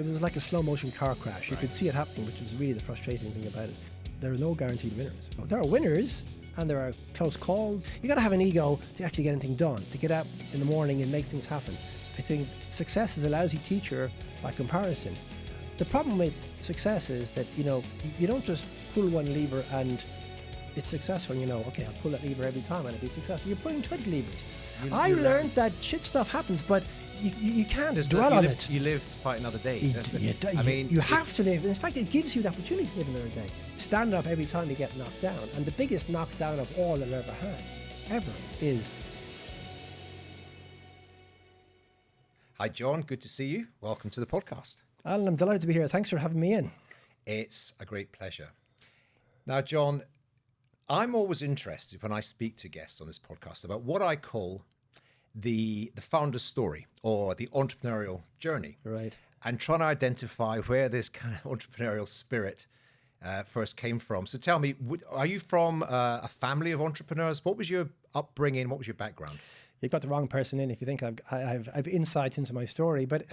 It was like a slow motion car crash. You could see it happening, which was really the frustrating thing about it. There are no guaranteed winners. There are winners and there are close calls. You got to have an ego to actually get anything done, to get out in the morning and make things happen. I think success is a lousy teacher by comparison. The problem with success is that, you don't just pull one lever and it's successful and okay, I'll pull that lever every time and it'll be successful. You're pulling 20 levers. I learned that shit stuff happens, but you can't dwell on it. You live to fight another day. You have to live. In fact, it gives you the opportunity to live another day. Stand up every time you get knocked down. And the biggest knockdown of all I've ever had, ever, is... Hi, John. Good to see you. Welcome to the podcast. Alan, I'm delighted to be here. Thanks for having me in. It's a great pleasure. Now, John, I'm always interested when I speak to guests on this podcast about what I call the founder's story or the entrepreneurial journey. Right. And trying to identify where this kind of entrepreneurial spirit first came from. So tell me, are you from a family of entrepreneurs? What was your upbringing? What was your background? You've got the wrong person in if you think I've insights into my story, but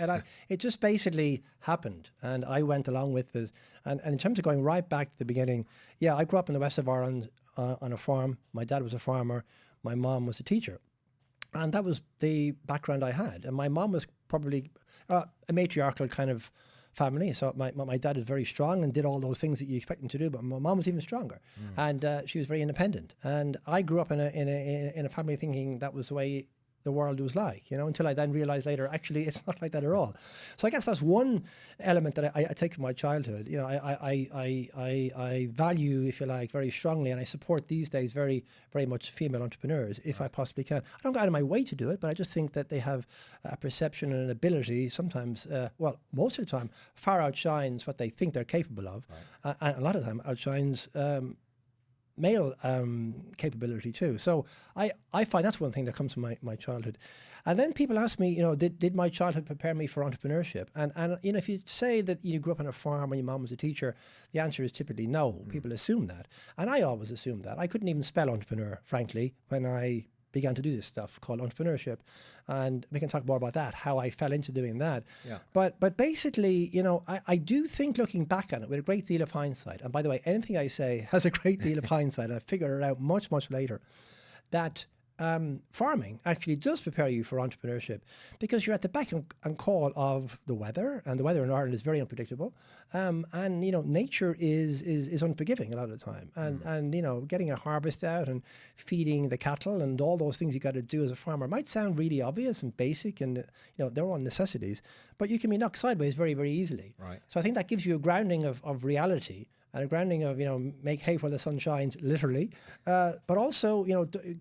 it just basically happened and I went along with it. And in terms of going right back to the beginning, I grew up in the west of Ireland on a farm. My dad was a farmer. My mom was a teacher. And that was the background I had. And my mom was probably a matriarchal kind of family. So my dad was very strong and did all those things that you expect him to do. But my mom was even stronger. And she was very independent. And I grew up in a family thinking that was the way the world was like, until I then realized later, actually, it's not like that at all. So I guess that's one element that I take from my childhood. I value, if you like, very strongly, and I support these days very, very much female entrepreneurs, if I possibly can. I don't go out of my way to do it, but I just think that they have a perception and an ability sometimes, most of the time, far outshines what they think they're capable of, and a lot of the time outshines male capability too. So I find that's one thing that comes from my childhood. And then people ask me, did my childhood prepare me for entrepreneurship? And if you say that you grew up on a farm and your mom was a teacher, the answer is typically no. People assume that. And I always assumed that. I couldn't even spell entrepreneur, frankly, when I began to do this stuff called entrepreneurship. And we can talk more about that, how I fell into doing that. Yeah. But basically, I do think looking back on it with a great deal of hindsight, and by the way, anything I say has a great deal of hindsight, and I figured it out much, much later, that farming actually does prepare you for entrepreneurship because you're at the beck and call of the weather, and the weather in Ireland is very unpredictable. And nature is unforgiving a lot of the time. And getting a harvest out and feeding the cattle and all those things you got to do as a farmer might sound really obvious and basic, and they're all necessities, but you can be knocked sideways very, very easily. Right. So I think that gives you a grounding of reality. And a grounding of, make hay while the sun shines, literally, but also,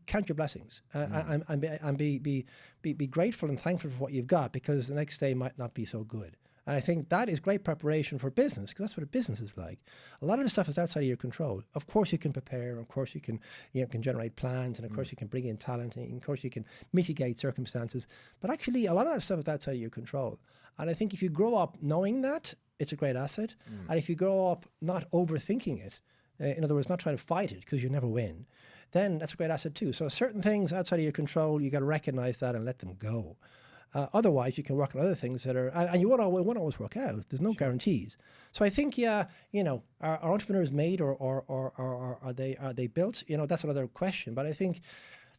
count your blessings and be grateful and thankful for what you've got, because the next day might not be so good. And I think that is great preparation for business, because that's what a business is like. A lot of the stuff is outside of your control. Of course you can prepare, of course you can generate plans, and of course you can bring in talent, and of course you can mitigate circumstances. But actually, a lot of that stuff is outside of your control. And I think if you grow up knowing that, it's a great asset. And if you grow up not overthinking it, in other words, not trying to fight it because you never win, then that's a great asset too. So certain things outside of your control, you got to recognize that and let them go. Otherwise, you can work on other things that are, and you won't always work out. There's no guarantees. So I think, are entrepreneurs made or are they built? That's another question. But I think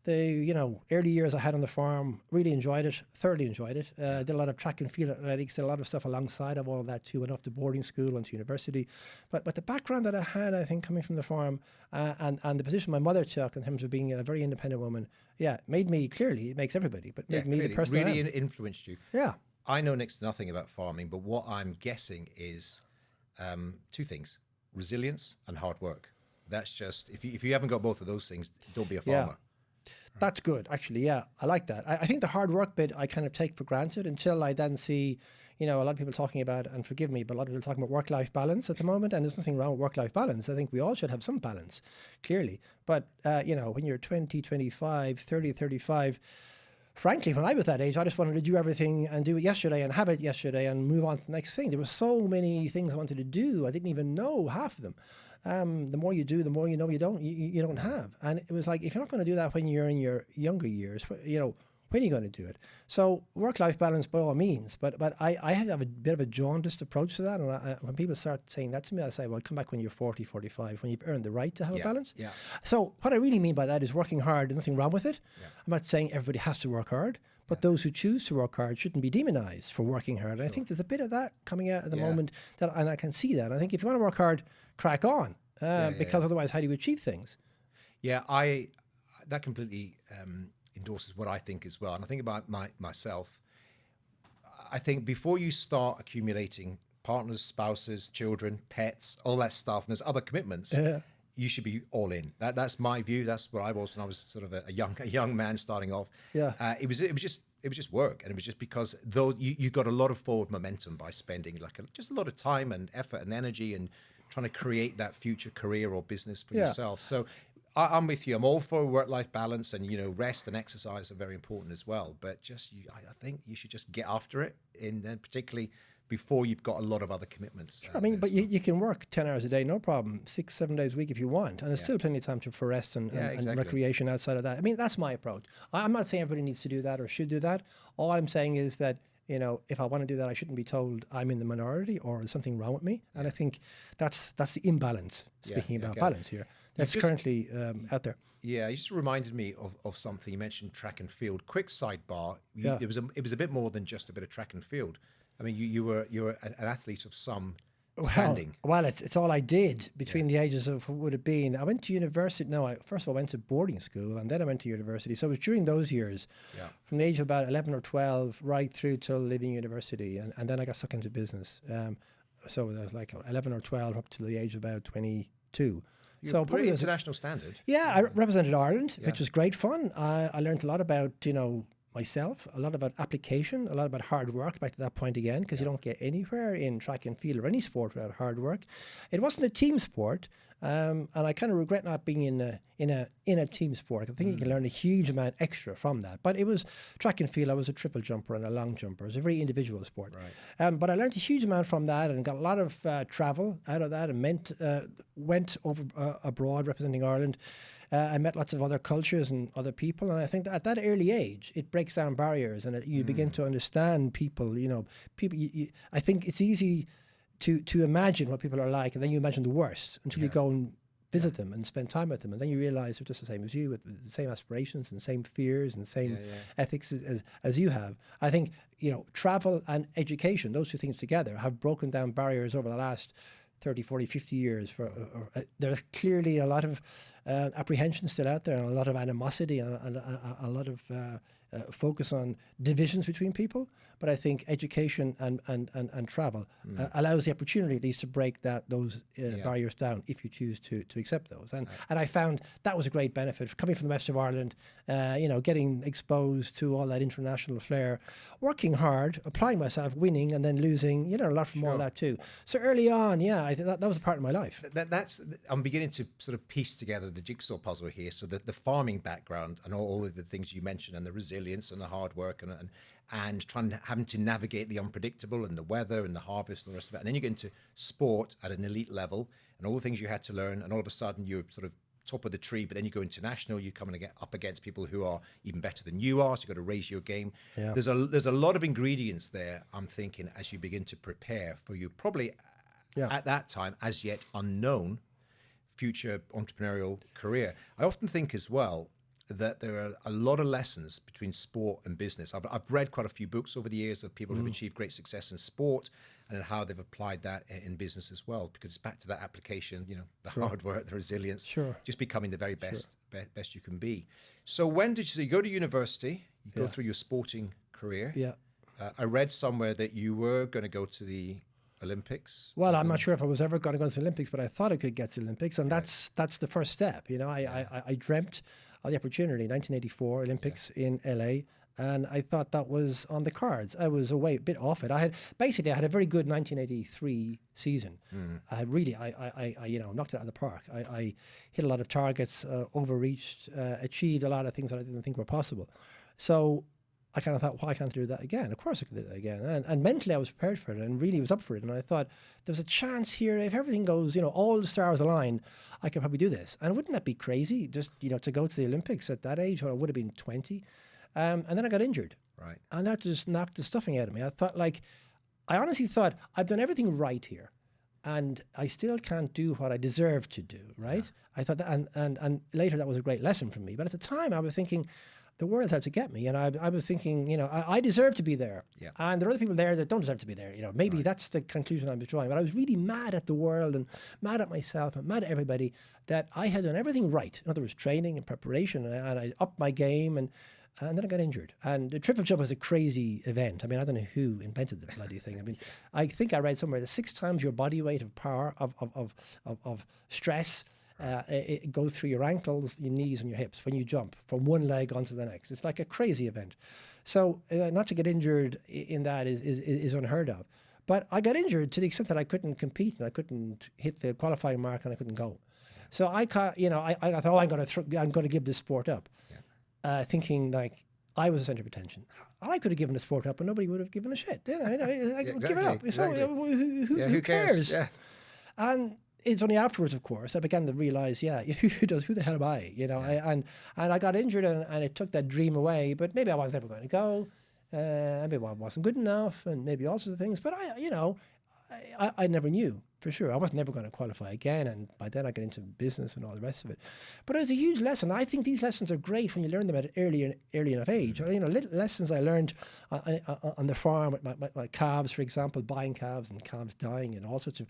the early years I had on the farm, really enjoyed it, thoroughly enjoyed it. Did a lot of track and field athletics, did a lot of stuff alongside of all of that too. Went off to boarding school, went to university. But the background that I had, I think, coming from the farm and the position my mother took in terms of being a very independent woman, made me, clearly, it makes everybody, but made me the person really I am. Influenced you. Yeah. I know next to nothing about farming, but what I'm guessing is two things: resilience and hard work. That's just, if you haven't got both of those things, don't be a farmer. Yeah. That's good, actually. Yeah, I like that. I think the hard work bit I kind of take for granted until I then see, a lot of people talking about, and forgive me, but a lot of people talking about work-life balance at the moment, and there's nothing wrong with work-life balance. I think we all should have some balance, clearly. But, when you're 20, 25, 30, 35, frankly, when I was that age, I just wanted to do everything and do it yesterday and have it yesterday and move on to the next thing. There were so many things I wanted to do. I didn't even know half of them. The more you do, the more you know you don't have. And it was like, if you're not going to do that when you're in your younger years, when are you going to do it? So work-life balance by all means, but I have a bit of a jaundiced approach to that. And when people start saying that to me, I say, well, come back when you're 40, 45, when you've earned the right to have a balance. Yeah. So what I really mean by that is working hard, there's nothing wrong with it. Yeah. I'm not saying everybody has to work hard, but those who choose to work hard shouldn't be demonized for working hard. And I think there's a bit of that coming out at the moment, and I can see that. I think if you want to work hard, crack on, because otherwise how do you achieve things? Yeah, that completely endorses what I think as well. And I think about myself. I think before you start accumulating partners, spouses, children, pets, all that stuff, and there's other commitments, you should be all in. That's my view. That's what I was when I was sort of a young man starting off. Yeah. It was just work, and it was just because though you got a lot of forward momentum by spending just a lot of time and effort and energy and trying to create that future career or business for yourself. So I'm with you. I'm all for work-life balance, and rest and exercise are very important as well. But I think you should just get after it, and particularly before you've got a lot of other commitments. Sure, I mean, but you can work 10 hours a day, no problem, 6-7 days a week if you want, and there's still plenty of time for rest and recreation outside of that. I mean, that's my approach. I'm not saying everybody needs to do that or should do that. All I'm saying is that, if I want to do that, I shouldn't be told I'm in the minority or there's something wrong with me. And I think that's the imbalance, speaking about balance here, that's currently out there. Yeah, you just reminded me of something. You mentioned track and field. Quick sidebar. It was a bit more than just a bit of track and field. I mean, you were an athlete of some standing. Well, it's all I did between the ages of what would have been. I went to university. No, first of all, I went to boarding school, and then I went to university. So it was during those years, from the age of about 11 or 12, right through till leaving university, and then I got stuck into business. So I was like 11 or 12 up to the age of about 22. So probably international standard. Yeah, I represented Ireland, which was great fun. I learned a lot about myself, a lot about application, a lot about hard work, back to that point again, because you don't get anywhere in track and field or any sport without hard work. It wasn't a team sport, and I kind of regret not being in a team sport. I think you can learn a huge amount extra from that. But it was track and field. I was a triple jumper and a long jumper. It was a very individual sport. Right. But I learned a huge amount from that and got a lot of travel out of that, and went over abroad representing Ireland. I met lots of other cultures and other people, and I think that at that early age, it breaks down barriers, and you begin to understand people. People. I think it's easy to imagine what people are like, and then you imagine the worst until you go and visit them and spend time with them, and then you realize they're just the same as you, with the same aspirations and same fears and same ethics as you have. I think travel and education, those two things together, have broken down barriers over the last 30, 40, 50 years. There's clearly a lot of apprehension still out there, and a lot of animosity, and a lot of focus on divisions between people. But I think education and travel allows the opportunity at least to break those barriers down if you choose to accept those. And I found that was a great benefit coming from the west of Ireland. Getting exposed to all that international flair, working hard, applying myself, winning, and then losing. A lot from all that too. So early on, I think that was a part of my life. I'm beginning to sort of piece together the jigsaw puzzle here. So the farming background and all of the things you mentioned, and the resilience and the hard work and having to navigate the unpredictable and the weather and the harvest and the rest of it. And then you get into sport at an elite level and all the things you had to learn, and all of a sudden you're sort of top of the tree, but then you go international, you come and get up against people who are even better than you are, so you've got to raise your game. There's a lot of ingredients there, I'm thinking, as you begin to prepare for your probably at that time as yet unknown future entrepreneurial career. I often think as well that there are a lot of lessons between sport and business. I've read quite a few books over the years of people who've achieved great success in sport and how they've applied that in business as well, because it's back to that application, the hard work, the resilience, just becoming the very best you can be. So when did you go to university, you go through your sporting career? I read somewhere that you were going to go to the Olympics. Well, I'm not sure if I was ever going to go to the Olympics, but I thought I could get to the Olympics, and that's the first step. I dreamt of the opportunity, 1984 Olympics in LA, and I thought that was on the cards. I was a bit off it. I had a very good 1983 season. I had really, I knocked it out of the park. I hit a lot of targets, overreached, achieved a lot of things that I didn't think were possible. So I kind of thought, why can't I do that again? Of course I can do that again. And mentally I was prepared for it and really was up for it. And I thought, there's a chance here, if everything goes, all the stars align, I could probably do this. And wouldn't that be crazy, just, to go to the Olympics at that age when I would have been 20? And then I got injured. Right. And that just knocked the stuffing out of me. I honestly thought, I've done everything right here. And I still can't do what I deserve to do, right? Yeah. I thought that, and later that was a great lesson for me. But at the time, I was thinking, the world's out to get me. And I was thinking, I deserve to be there. Yeah. And there are other people there that don't deserve to be there. Maybe that's the conclusion I was drawing. But I was really mad at the world and mad at myself and mad at everybody that I had done everything right. In other words, training and preparation. And I upped my game and then I got injured. And the triple jump was a crazy event. I mean, I don't know who invented the bloody thing. I mean, I think I read somewhere that 6 times your body weight of power, of stress, it goes through your ankles, your knees and your hips when you jump from one leg onto the next. It's like a crazy event. So not to get injured in that is unheard of. But I got injured to the extent that I couldn't compete and I couldn't hit the qualifying mark and I couldn't go. So I thought, I'm going to give this sport up. Thinking like I was the center of attention. I could have given the sport up and nobody would have given a shit. Give it up. Exactly. Who cares? Yeah. And it's only afterwards, of course, I began to realize, who the hell am I? And I got injured and it took that dream away, but maybe I was never going to go. Maybe I wasn't good enough and maybe all sorts of things. But I never knew for sure. I was never going to qualify again. And by then I got into business and all the rest of it. But it was a huge lesson. I think these lessons are great when you learn them at early enough age. Little lessons I learned on the farm with my calves, for example, buying calves and calves dying and all sorts of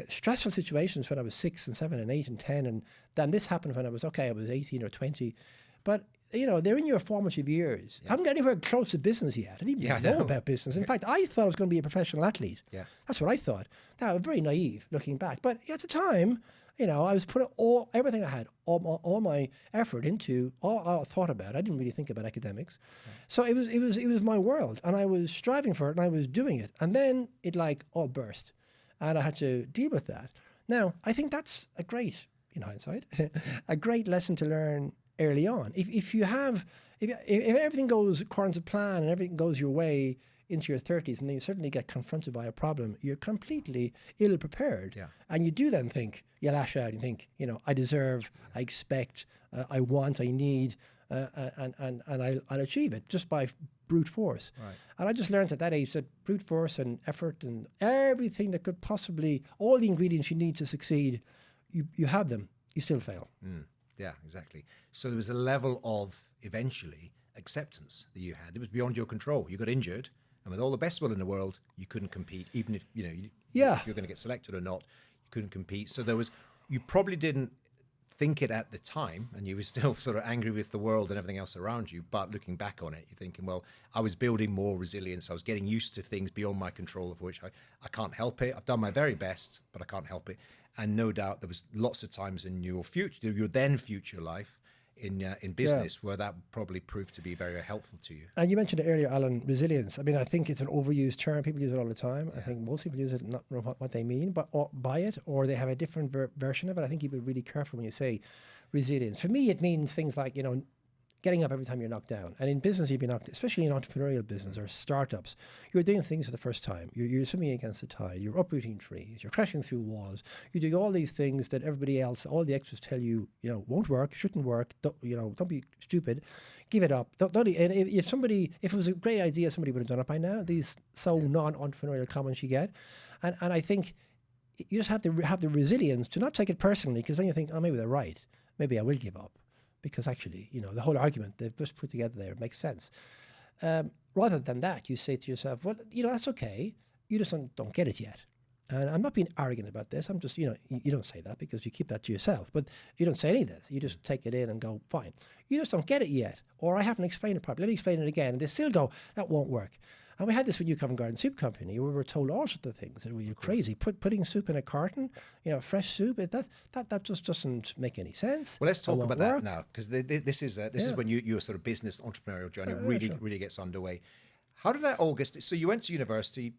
stressful situations when I was 6 and 7 and 8 and 10. And then this happened when I was 18 or 20. But they're in your formative years. I haven't got anywhere close to business yet. I didn't even know about business. In fact, I thought I was going to be a professional athlete. Yeah. That's what I thought. Now, I'm very naive looking back. But at the time, I was putting everything I had, all my effort into, all I thought about. I didn't really think about academics. Right. So it was my world. And I was striving for it and I was doing it. And then it all burst. And I had to deal with that. Now, I think that's a great, in hindsight, a great lesson to learn early on. If everything goes according to plan and everything goes your way into your 30s and then you suddenly get confronted by a problem, you're completely ill prepared. Yeah. And you do then think, you lash out and think, I deserve, I expect, I want, I need, and I'll achieve it just by brute force. Right. And I just learned at that age that brute force and effort and everything that could possibly, all the ingredients you need to succeed, you have them, you still fail. Mm. Yeah, exactly. So there was a level of, eventually, acceptance that you had. It was beyond your control. You got injured, and with all the best will in the world, you couldn't compete, even if, if you're going to get selected or not, you couldn't compete. So you probably didn't think it at the time, and you were still sort of angry with the world and everything else around you. But looking back on it, you're thinking, well, I was building more resilience. I was getting used to things beyond my control, of which I can't help it. I've done my very best, but I can't help it. And no doubt there was lots of times in your then future life in business where that probably proved to be very, very helpful to you. And you mentioned it earlier, Alan, resilience. I mean, I think it's an overused term. People use it all the time. Yeah. I think most people use it, not know what they mean, but by it, or they have a different version of it. I think you be really careful when you say resilience. For me, it means things like, getting up every time you're knocked down. And in business, you'd be knocked, especially in entrepreneurial business or startups, you're doing things for the first time. You're swimming against the tide. You're uprooting trees. You're crashing through walls. You're doing all these things that everybody else, all the experts tell you, won't work, shouldn't work. Don't be stupid. Give it up. And if it was a great idea, somebody would have done it by now. These non-entrepreneurial comments you get. And I think you just have to have the resilience to not take it personally, because then you think, oh, maybe they're right. Maybe I will give up. Because actually, the whole argument they've just put together there makes sense. Rather than that, you say to yourself, well, that's okay. You just don't get it yet. And I'm not being arrogant about this. I'm just, you don't say that because you keep that to yourself. But you don't say any of this. You just take it in and go, fine. You just don't get it yet. Or I haven't explained it properly. Let me explain it again. And they still go, that won't work. And we had this with Covent Garden Soup Company. We were told all sorts of things that were crazy. Putting soup in a carton, fresh soup. That just doesn't make any sense. Well, let's talk about that now, because this is when your sort of business entrepreneurial journey really gets underway. How did that all get? So you went to university,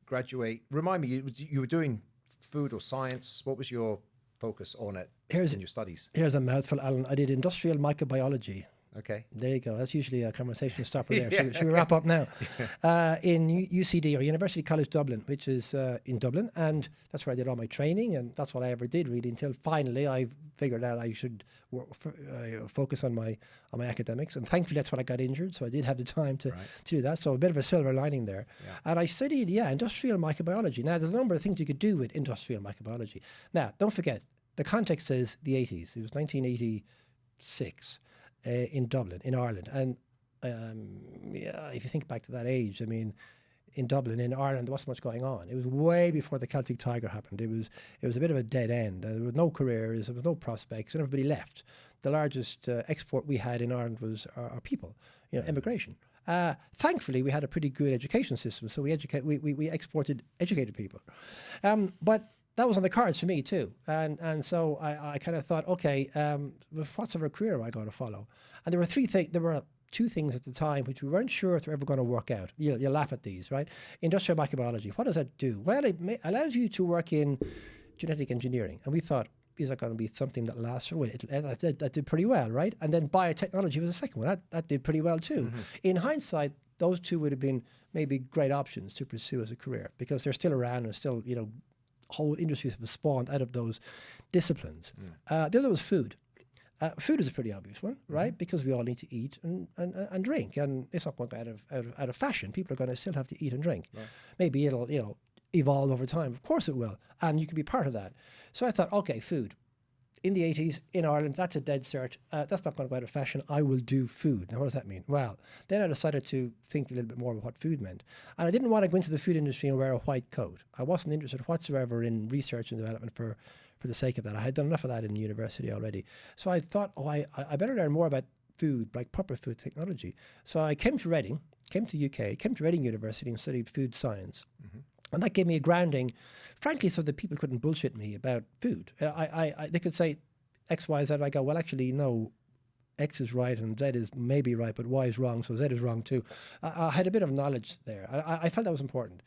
graduate. Remind me, you were doing food or science. What was your focus on it in your studies? Here's a mouthful, Alan. I did industrial microbiology. Okay. There you go. That's usually a conversation stopper there. Should we wrap up now? In UCD, or University College Dublin, which is in Dublin, and that's where I did all my training, and that's all I ever did really until finally I figured out I should focus on my academics, and thankfully that's when I got injured, so I did have the time to do that. So a bit of a silver lining there. And I studied industrial microbiology. Now there's a number of things you could do with industrial microbiology. Now don't forget the context is the 80s. It was 1986. In Dublin, in Ireland. And if you think back to that age, I mean, in Dublin, in Ireland, there wasn't much going on. It was way before the Celtic Tiger happened. It was a bit of a dead end. There was no careers, there was no prospects, and everybody left. The largest export we had in Ireland was our people, immigration. Thankfully, we had a pretty good education system, so we exported educated people. But that was on the cards for me too, and so I kind of thought, okay, what sort of a career am I going to follow? And there were two things at the time which we weren't sure if they're ever going to work out. You laugh at these, right? Industrial microbiology. What does that do? Well, it allows you to work in genetic engineering, and we thought, is that going to be something that lasts? Well, that did pretty well, right? And then biotechnology was the second one. That did pretty well too. Mm-hmm. In hindsight, those two would have been maybe great options to pursue as a career because they're still around and still, whole industries have spawned out of those disciplines. The other was food. Food is a pretty obvious one, right? Because we all need to eat and drink, and it's not going to go out of fashion. People are going to still have to eat and drink. Right. Maybe it'll evolve over time. Of course it will, and you can be part of that. So I thought, okay, food. In the 80s, in Ireland, that's a dead cert. That's not going to go out of fashion. I will do food. Now, what does that mean? Well, then I decided to think a little bit more about what food meant. And I didn't want to go into the food industry and wear a white coat. I wasn't interested whatsoever in research and development for the sake of that. I had done enough of that in university already. So I thought, I better learn more about food, like proper food technology. So I came to Reading University and studied food science. Mm-hmm. And that gave me a grounding, frankly, so that people couldn't bullshit me about food. They could say X, Y, Z. I go, well, actually, no, X is right and Z is maybe right, but Y is wrong, so Z is wrong too. I had a bit of knowledge there. I felt that was important.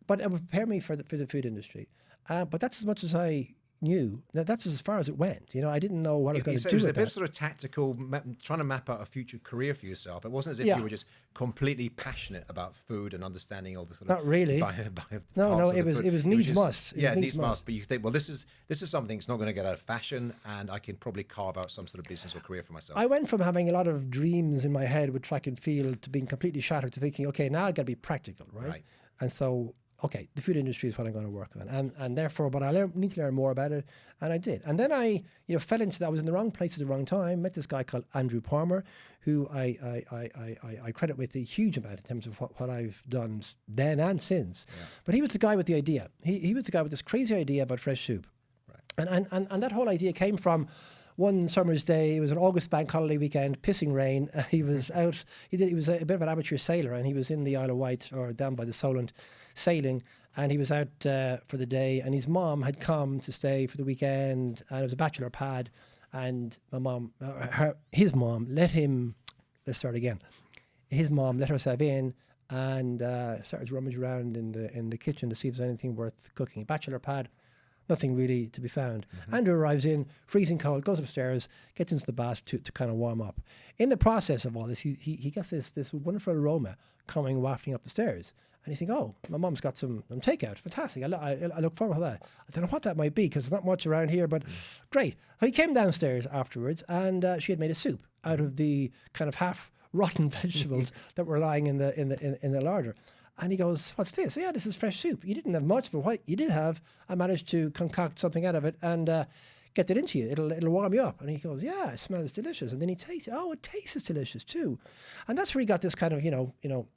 But it would prepare me for the food industry. But that's as much as I knew. That's as far as it went. I didn't know what I was going to do with that. It was a bit of sort of tactical, trying to map out a future career for yourself. It wasn't as if you were just completely passionate about food and understanding all the sort of... Not really. No, it was needs must. Needs must. But you think, well, this is something that's not going to get out of fashion, and I can probably carve out some sort of business or career for myself. I went from having a lot of dreams in my head with track and field to being completely shattered to thinking, okay, now I've got to be practical, right? And so... okay, the food industry is what I'm going to work on. And therefore, but I need to learn more about it. And I did. And then I, fell into that. I was in the wrong place at the wrong time. Met this guy called Andrew Palmer, who I credit with a huge amount in terms of what I've done then and since. Yeah. But he was the guy with the idea. He was the guy with this crazy idea about fresh soup. Right. And that whole idea came from one summer's day. It was an August bank holiday weekend, pissing rain. He was out. He was a bit of an amateur sailor, and he was in the Isle of Wight or down by the Solent sailing, and he was out for the day. And his mom had come to stay for the weekend, and it was a bachelor pad. And his mom let him. Let's start again. His mom let herself in and started to rummage around in the kitchen to see if there's anything worth cooking. Bachelor pad. Nothing really to be found. Mm-hmm. Andrew arrives in, freezing cold, goes upstairs, gets into the bath to kind of warm up. In the process of all this, he gets this wonderful aroma coming wafting up the stairs. And you think, oh, my mum's got some takeout. Fantastic. I look forward to that. I don't know what that might be because there's not much around here, but great. He came downstairs afterwards and she had made a soup out of the kind of half rotten vegetables that were lying in the larder. And he goes, what's this? Yeah, this is fresh soup. You didn't have much, but what you did have, I managed to concoct something out of it and get it into you. It'll warm you up. And he goes, yeah, it smells delicious. And then he tastes it. Oh, it tastes delicious too. And that's where he got this kind of,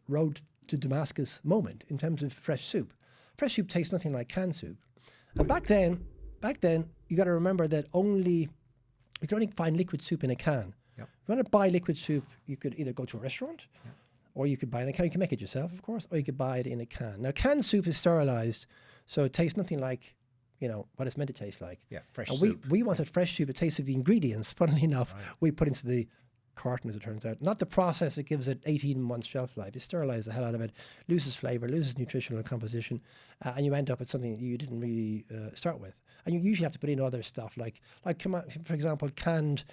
road to Damascus moment in terms of fresh soup. Fresh soup tastes nothing like canned soup. And back then, you got to remember that you could only find liquid soup in a can. Yep. If you want to buy liquid soup, you could either go to a restaurant, or you could buy it in a can. You can make it yourself, of course, or you could buy it in a can. Now, canned soup is sterilized, so it tastes nothing like, what it's meant to taste like. Yeah, fresh and soup. We wanted fresh soup. It tasted the ingredients, funnily enough, we put into the carton, as it turns out. Not the process that gives it 18 months shelf life. You sterilize the hell out of it, loses flavor, loses nutritional composition, and you end up with something that you didn't really start with. And you usually have to put in other stuff, like for example, canned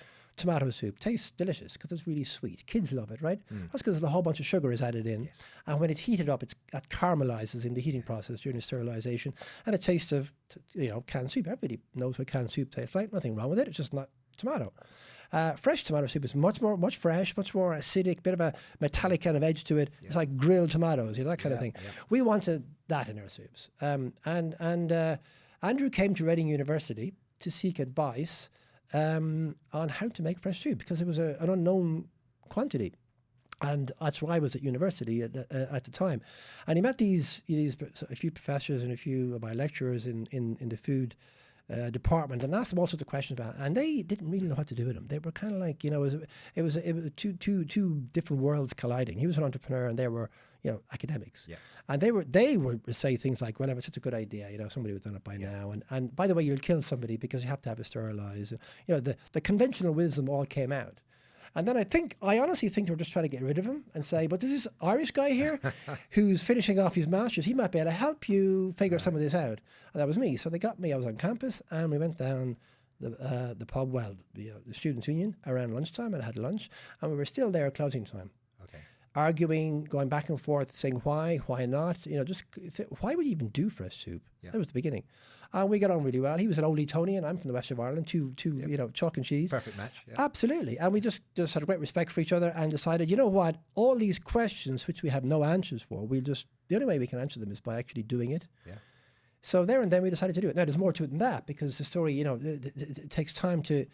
tomato soup tastes delicious because it's really sweet. Kids love it, right? That's because a whole bunch of sugar is added in. Yes. And when it's heated up, that caramelizes in the heating process during the sterilization. And it tastes of, canned soup. Everybody knows what canned soup tastes like. Nothing wrong with it. It's just not tomato. Fresh tomato soup is much fresh, much more acidic, bit of a metallic kind of edge to it. It's like grilled tomatoes, that kind of thing. Yeah. We wanted that in our soups. And Andrew came to Reading University to seek advice on how to make fresh soup because it was an unknown quantity. And that's why I was at university at the time. And he met a few professors and a few of my lecturers in the food department and asked them all sorts of questions about it. And they didn't really know what to do with them. They were kind of like, it was two different worlds colliding. He was an entrepreneur and they were, academics. Yeah. And they would say things like, well, if it's such a good idea, somebody would have done it by now. And by the way, you'll kill somebody because you have to have it sterilized. The conventional wisdom all came out. And then I honestly think they were just trying to get rid of him and say, but there's this Irish guy here who's finishing off his master's. He might be able to help you figure some of this out. And that was me. So they got me. I was on campus and we went down the pub, the Students' Union around lunchtime, and I had lunch. And we were still there at closing time. Okay. Arguing, going back and forth, saying why not? Why would you even do fresh soup? Yeah. That was the beginning. And we got on really well. He was an old Etonian. I'm from the west of Ireland. Two, chalk and cheese. Perfect match. Yeah. Absolutely. And we just had a great respect for each other and decided, you know what? All these questions which we have no answers for, the only way we can answer them is by actually doing it. Yeah. So there and then we decided to do it. Now there's more to it than that because the story, it takes time to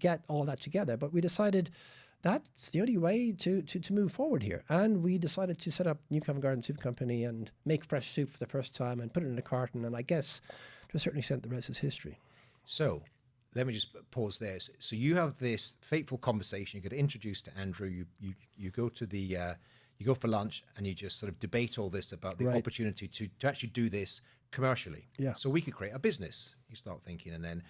get all that together. But we decided that's the only way to move forward here. And we decided to set up New Covent Garden Soup Company and make fresh soup for the first time and put it in a carton. And I guess to a certain extent, the rest is history. So let me just pause there. So you have this fateful conversation. You get introduced to Andrew. You go to you go for lunch and you just sort of debate all this about the opportunity to actually do this commercially. Yeah. So we could create a business. You start thinking, and then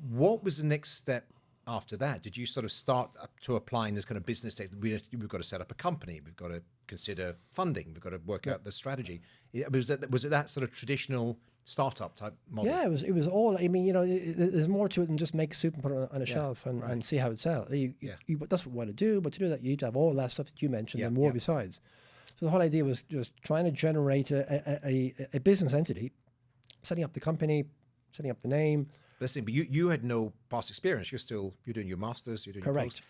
what was the next step after that? Did you sort of start up to applying this kind of business? We've got to set up a company. We've got to consider funding. We've got to work out the strategy. Was it that sort of traditional startup type model? Yeah, it was all. I mean, there's more to it than just make soup and put it on a shelf and see how it sells. That's what we want to do. But to do that, you need to have all that stuff that you mentioned and more besides. So the whole idea was just trying to generate a business entity, setting up the company, setting up the name. Listen, but you had no past experience. You're doing your masters. You're doing correct. Your post.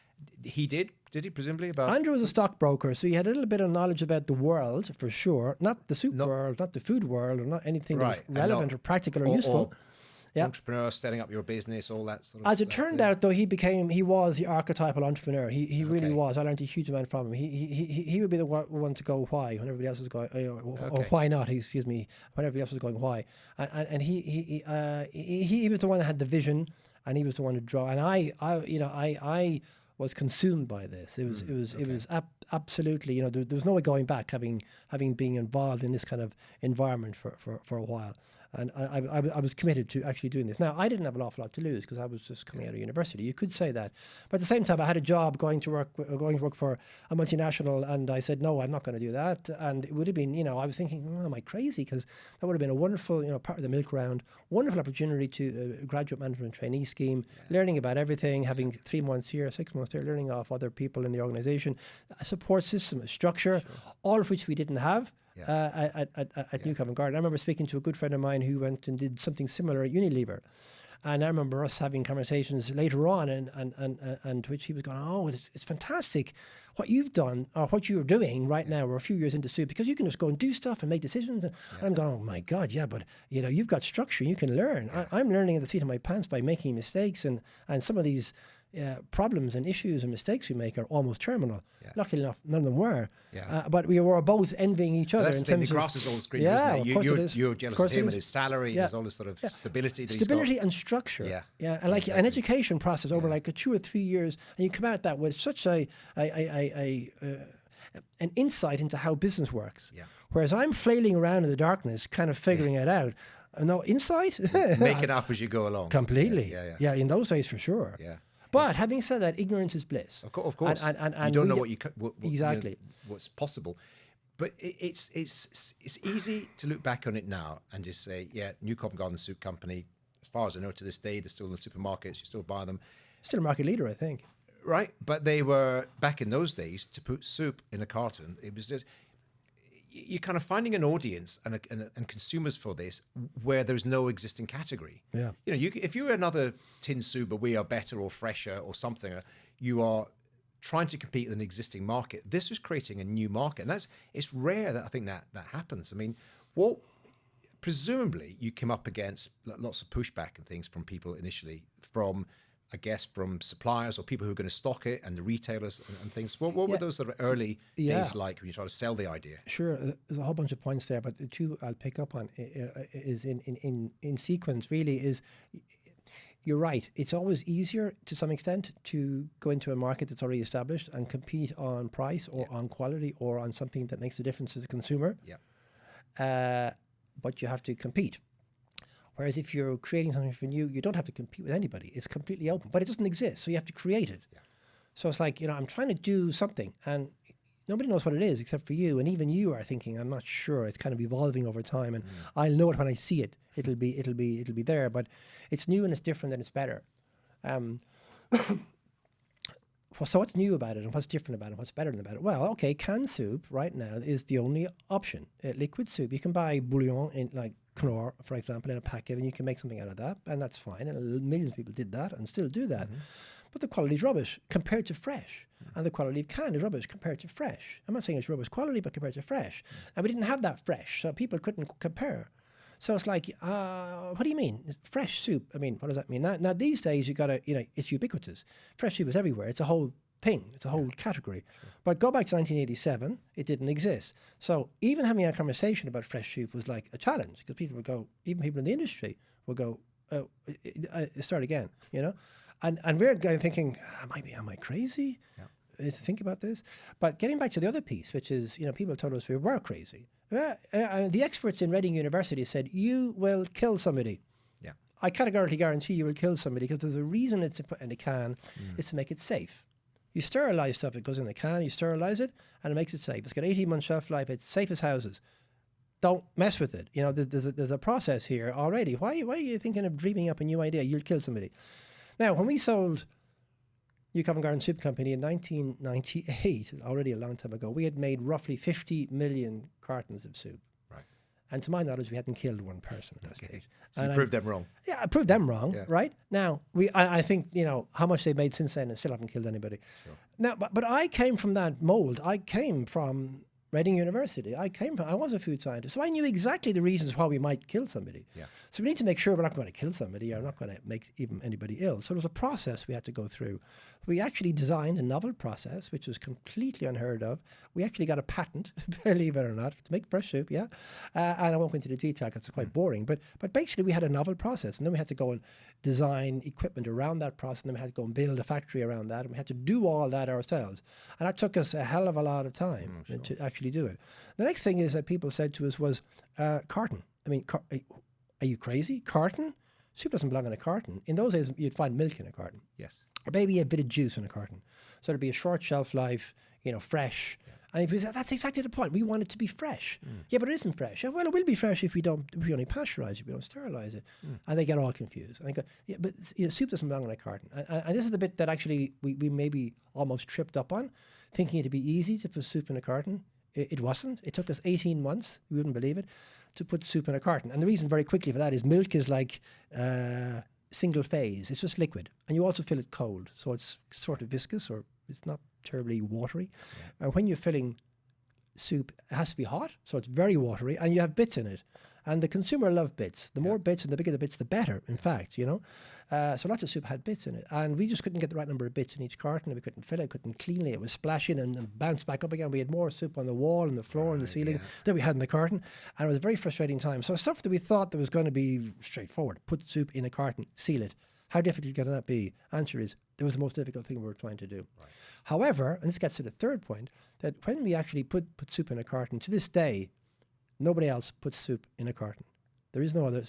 He did he presumably about? Andrew was a stockbroker, so he had a little bit of knowledge about the world for sure. Not the soup world, not the food world, or not anything that's relevant or practical or useful. Entrepreneur, setting up your business, all that sort of. As it turned out, though, he was the archetypal entrepreneur. He really was. I learned a huge amount from him. He would be the one to go why when everybody else was going, or why not? Excuse me, when everybody else was going why, and he was the one that had the vision, and he was the one to draw. And I was consumed by this. It was absolutely, there was no way going back, having been involved in this kind of environment for a while. And I was committed to actually doing this. Now, I didn't have an awful lot to lose because I was just coming out of university. You could say that. But at the same time, I had a job going to work for a multinational, and I said, no, I'm not going to do that. And it would have been, I was thinking, am I crazy? Because that would have been a wonderful, part of the milk round, wonderful opportunity to graduate management trainee scheme, learning about everything, having 3 months here, 6 months there, learning off other people in the organization, a support system, a structure, all of which we didn't have. At New Covent Garden. I remember speaking to a good friend of mine who went and did something similar at Unilever. And I remember us having conversations later on and which he was going, oh, it's fantastic what you've done or what you're doing right now. We're a few years into soup because you can just go and do stuff and make decisions. And I'm going, oh my God, but you've got structure. You can learn. I'm learning at the seat of my pants by making mistakes and some of these problems and issues and mistakes we make are almost terminal. Luckily enough, none of them were. But we were both envying each other. That's in terms the grass is always green, isn't it? You're jealous of him and his salary. There's all this sort of stability. Stability and structure. And like an education process over like 2 or 3 years, and you come out that with such an insight into how business works. Whereas I'm flailing around in the darkness, kind of figuring it out. No insight. Make it up as you go along. Completely. Yeah. In those days, for sure. But having said that, ignorance is bliss. Of course. And you don't know what exactly what's possible. But it's easy to look back on it now and just say, New Covent Garden Soup Company, as far as I know to this day, they're still in the supermarkets, you still buy them. Still a market leader, I think. Right, but they were, back in those days, to put soup in a carton, it was just, you're kind of finding an audience and consumers for this where there's no existing category. Yeah. You know, if you're another tin soup, but we are better or fresher or something, you are trying to compete in an existing market. This was creating a new market, and it's rare that I think that happens. I mean, presumably you came up against lots of pushback and things from people initially, from, I guess, from suppliers or people who are going to stock it, and the retailers and things. What were those sort of early days like when you try to sell the idea? Sure, there's a whole bunch of points there, but the two I'll pick up on is in sequence. Really, is you're right. It's always easier to some extent to go into a market that's already established and compete on price or on quality or on something that makes a difference to the consumer. Yeah. But you have to compete. Whereas if you're creating something for new, you don't have to compete with anybody. It's completely open, but it doesn't exist, so you have to create it. Yeah. So it's like, I'm trying to do something, and nobody knows what it is except for you, and even you are thinking, I'm not sure. It's kind of evolving over time, and I'll know it when I see it. It'll be there, but it's new and it's different and it's better. So what's new about it, and what's different about it, and what's better about it? Well, okay, canned soup right now is the only option. Liquid soup, you can buy bouillon in like Knorr, for example, in a packet, and you can make something out of that, and that's fine. And millions of people did that and still do that. But the quality is rubbish compared to fresh, and the quality of canned is rubbish compared to fresh. I'm not saying it's rubbish quality, but compared to fresh. And we didn't have that fresh, so people couldn't compare. So it's like, what do you mean? Fresh soup? I mean, what does that mean? Now these days, you got to, it's ubiquitous. Fresh soup is everywhere. It's a whole thing. It's a whole category. Sure. But go back to 1987, it didn't exist. So even having a conversation about fresh soup was like a challenge, because people would go, even people in the industry would go, start again, And we're going thinking, am I crazy? To think about this? But getting back to the other piece, which is, people told us we were crazy. The experts in Reading University said, you will kill somebody. Yeah. I categorically guarantee you will kill somebody, because there's a reason it's put in a can. It's to make it safe. You sterilize stuff, it goes in the can, you sterilize it, and it makes it safe. It's got 18-month shelf life, it's safe as houses. Don't mess with it. There's a process here already. Why are you thinking of dreaming up a new idea? You'll kill somebody. Now, when we sold Covent Garden Soup Company in 1998, already a long time ago, we had made roughly 50 million cartons of soup. Right. And to my knowledge, we hadn't killed one person at that stage. So you proved them wrong. Yeah, I proved them wrong, right? Now, I think, how much they've made since then and still haven't killed anybody. Sure. Now, but I came from that mold. I came from Reading University. I was a food scientist, so I knew exactly the reasons why we might kill somebody. Yeah. So we need to make sure we're not going to kill somebody, or not going to make even anybody ill. So there was a process we had to go through. We actually designed a novel process, which was completely unheard of. We actually got a patent, believe it or not, to make fresh soup, and I won't go into the detail because it's quite boring, but basically we had a novel process, and then we had to go and design equipment around that process, and then we had to go and build a factory around that, and we had to do all that ourselves. And that took us a hell of a lot of time to actually do it. The next thing is that people said to us was, carton. I mean, are you crazy? Carton? Soup doesn't belong in a carton. In those days, you'd find milk in a carton. Yes. Or maybe a bit of juice in a carton. So there'd be a short shelf life, fresh. Yeah. And that's exactly the point. We want it to be fresh. Yeah, but it isn't fresh. Well, it will be fresh if we only pasteurize it, if we don't sterilize it. And they get all confused. And they go, yeah, but soup doesn't belong in a carton. And this is the bit that actually we maybe almost tripped up on, thinking it'd be easy to put soup in a carton. It wasn't. It took us 18 months, you wouldn't believe it, to put soup in a carton. And the reason very quickly for that is milk is like single phase. It's just liquid. And you also fill it cold. So it's sort of viscous, or it's not terribly watery. Yeah. And when you're filling soup, it has to be hot. So it's very watery, and you have bits in it. And the consumer love bits. The more bits and the bigger the bits, the better, in fact, So lots of soup had bits in it. And we just couldn't get the right number of bits in each carton. We couldn't fill it, couldn't clean it. It was splashing and bounced back up again. We had more soup on the wall and the floor and the ceiling than we had in the carton. And it was a very frustrating time. So stuff that we thought that was going to be straightforward. Put soup in a carton, seal it. How difficult can that be? Answer is, it was the most difficult thing we were trying to do. Right. However, and this gets to the third point, that when we actually put soup in a carton, to this day, nobody else puts soup in a carton. There is no other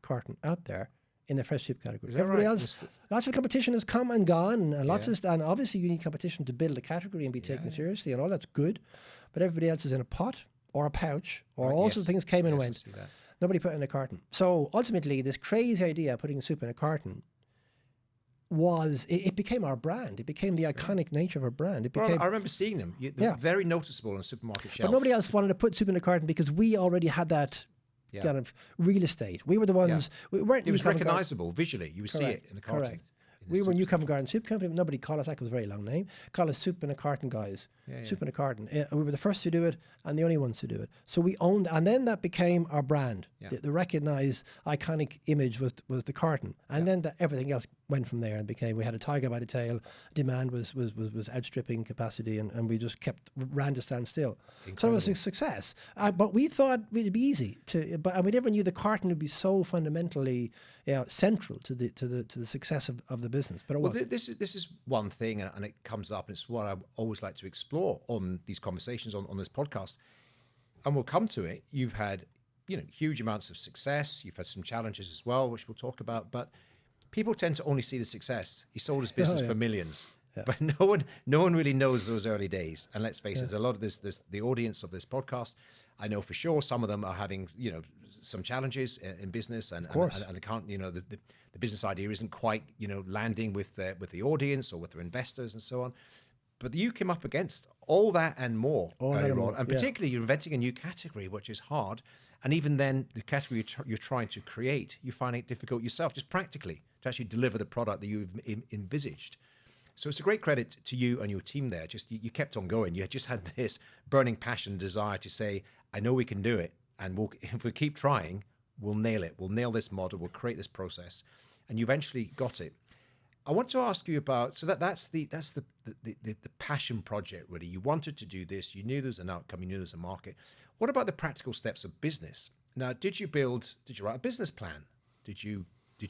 carton out there in the fresh soup category. Everybody else, lots of competition has come and gone, and and obviously you need competition to build a category and be taken seriously, and all that's good. But everybody else is in a pot or a pouch, or all sorts of things came and went. Nobody put it in a carton. So ultimately, this crazy idea of putting soup in a carton it became our brand. It became the iconic nature of our brand. It became, I remember seeing them. They're very noticeable on a supermarket shelf. but nobody else wanted to put soup in a carton because we already had that kind of real estate. We were the ones. We weren't. It was recognizable visually. You would see it in the carton. Correct. We were New Covent Garden Soup Company. Nobody called us that. It was a very long name. Call us Soup in a Carton, guys. Soup in a Carton. We were the first to do it and the only ones to do it. So we owned, and then that became our brand. The recognized iconic image was the carton, and then everything else went from there and became. We had a tiger by the tail. Demand was outstripping capacity, and we just ran to stand still. Incredible. So it was a success. But we thought it'd be easy and we never knew the carton would be so fundamentally central to the success of the business. But this is one thing, and it comes up, and it's what I always like to explore on these conversations on this podcast. And we'll come to it. You've had, huge amounts of success. You've had some challenges as well, which we'll talk about. But people tend to only see the success. He sold his business for millions, but no one really knows those early days. And let's face it, a lot of this the audience of this podcast, I know for sure some of them are having, some challenges in business, and they can't, the business idea isn't quite, landing with the audience or with their investors and so on. But you came up against all that and more earlier on, and particularly you're inventing a new category, which is hard. And even then, the category you're trying to create, you find it difficult yourself, just practically, to actually deliver the product that you've envisaged. So it's a great credit to you and your team there. Just you kept on going. You just had this burning passion, desire to say, I know we can do it, and if we keep trying, we'll nail it. We'll nail this model. We'll create this process, and you eventually got it. I want to ask you about, so that's the passion project, really. You wanted to do this. You knew there was an outcome. You knew there was a market. What about the practical steps of business? Now, did you write a business plan? Did you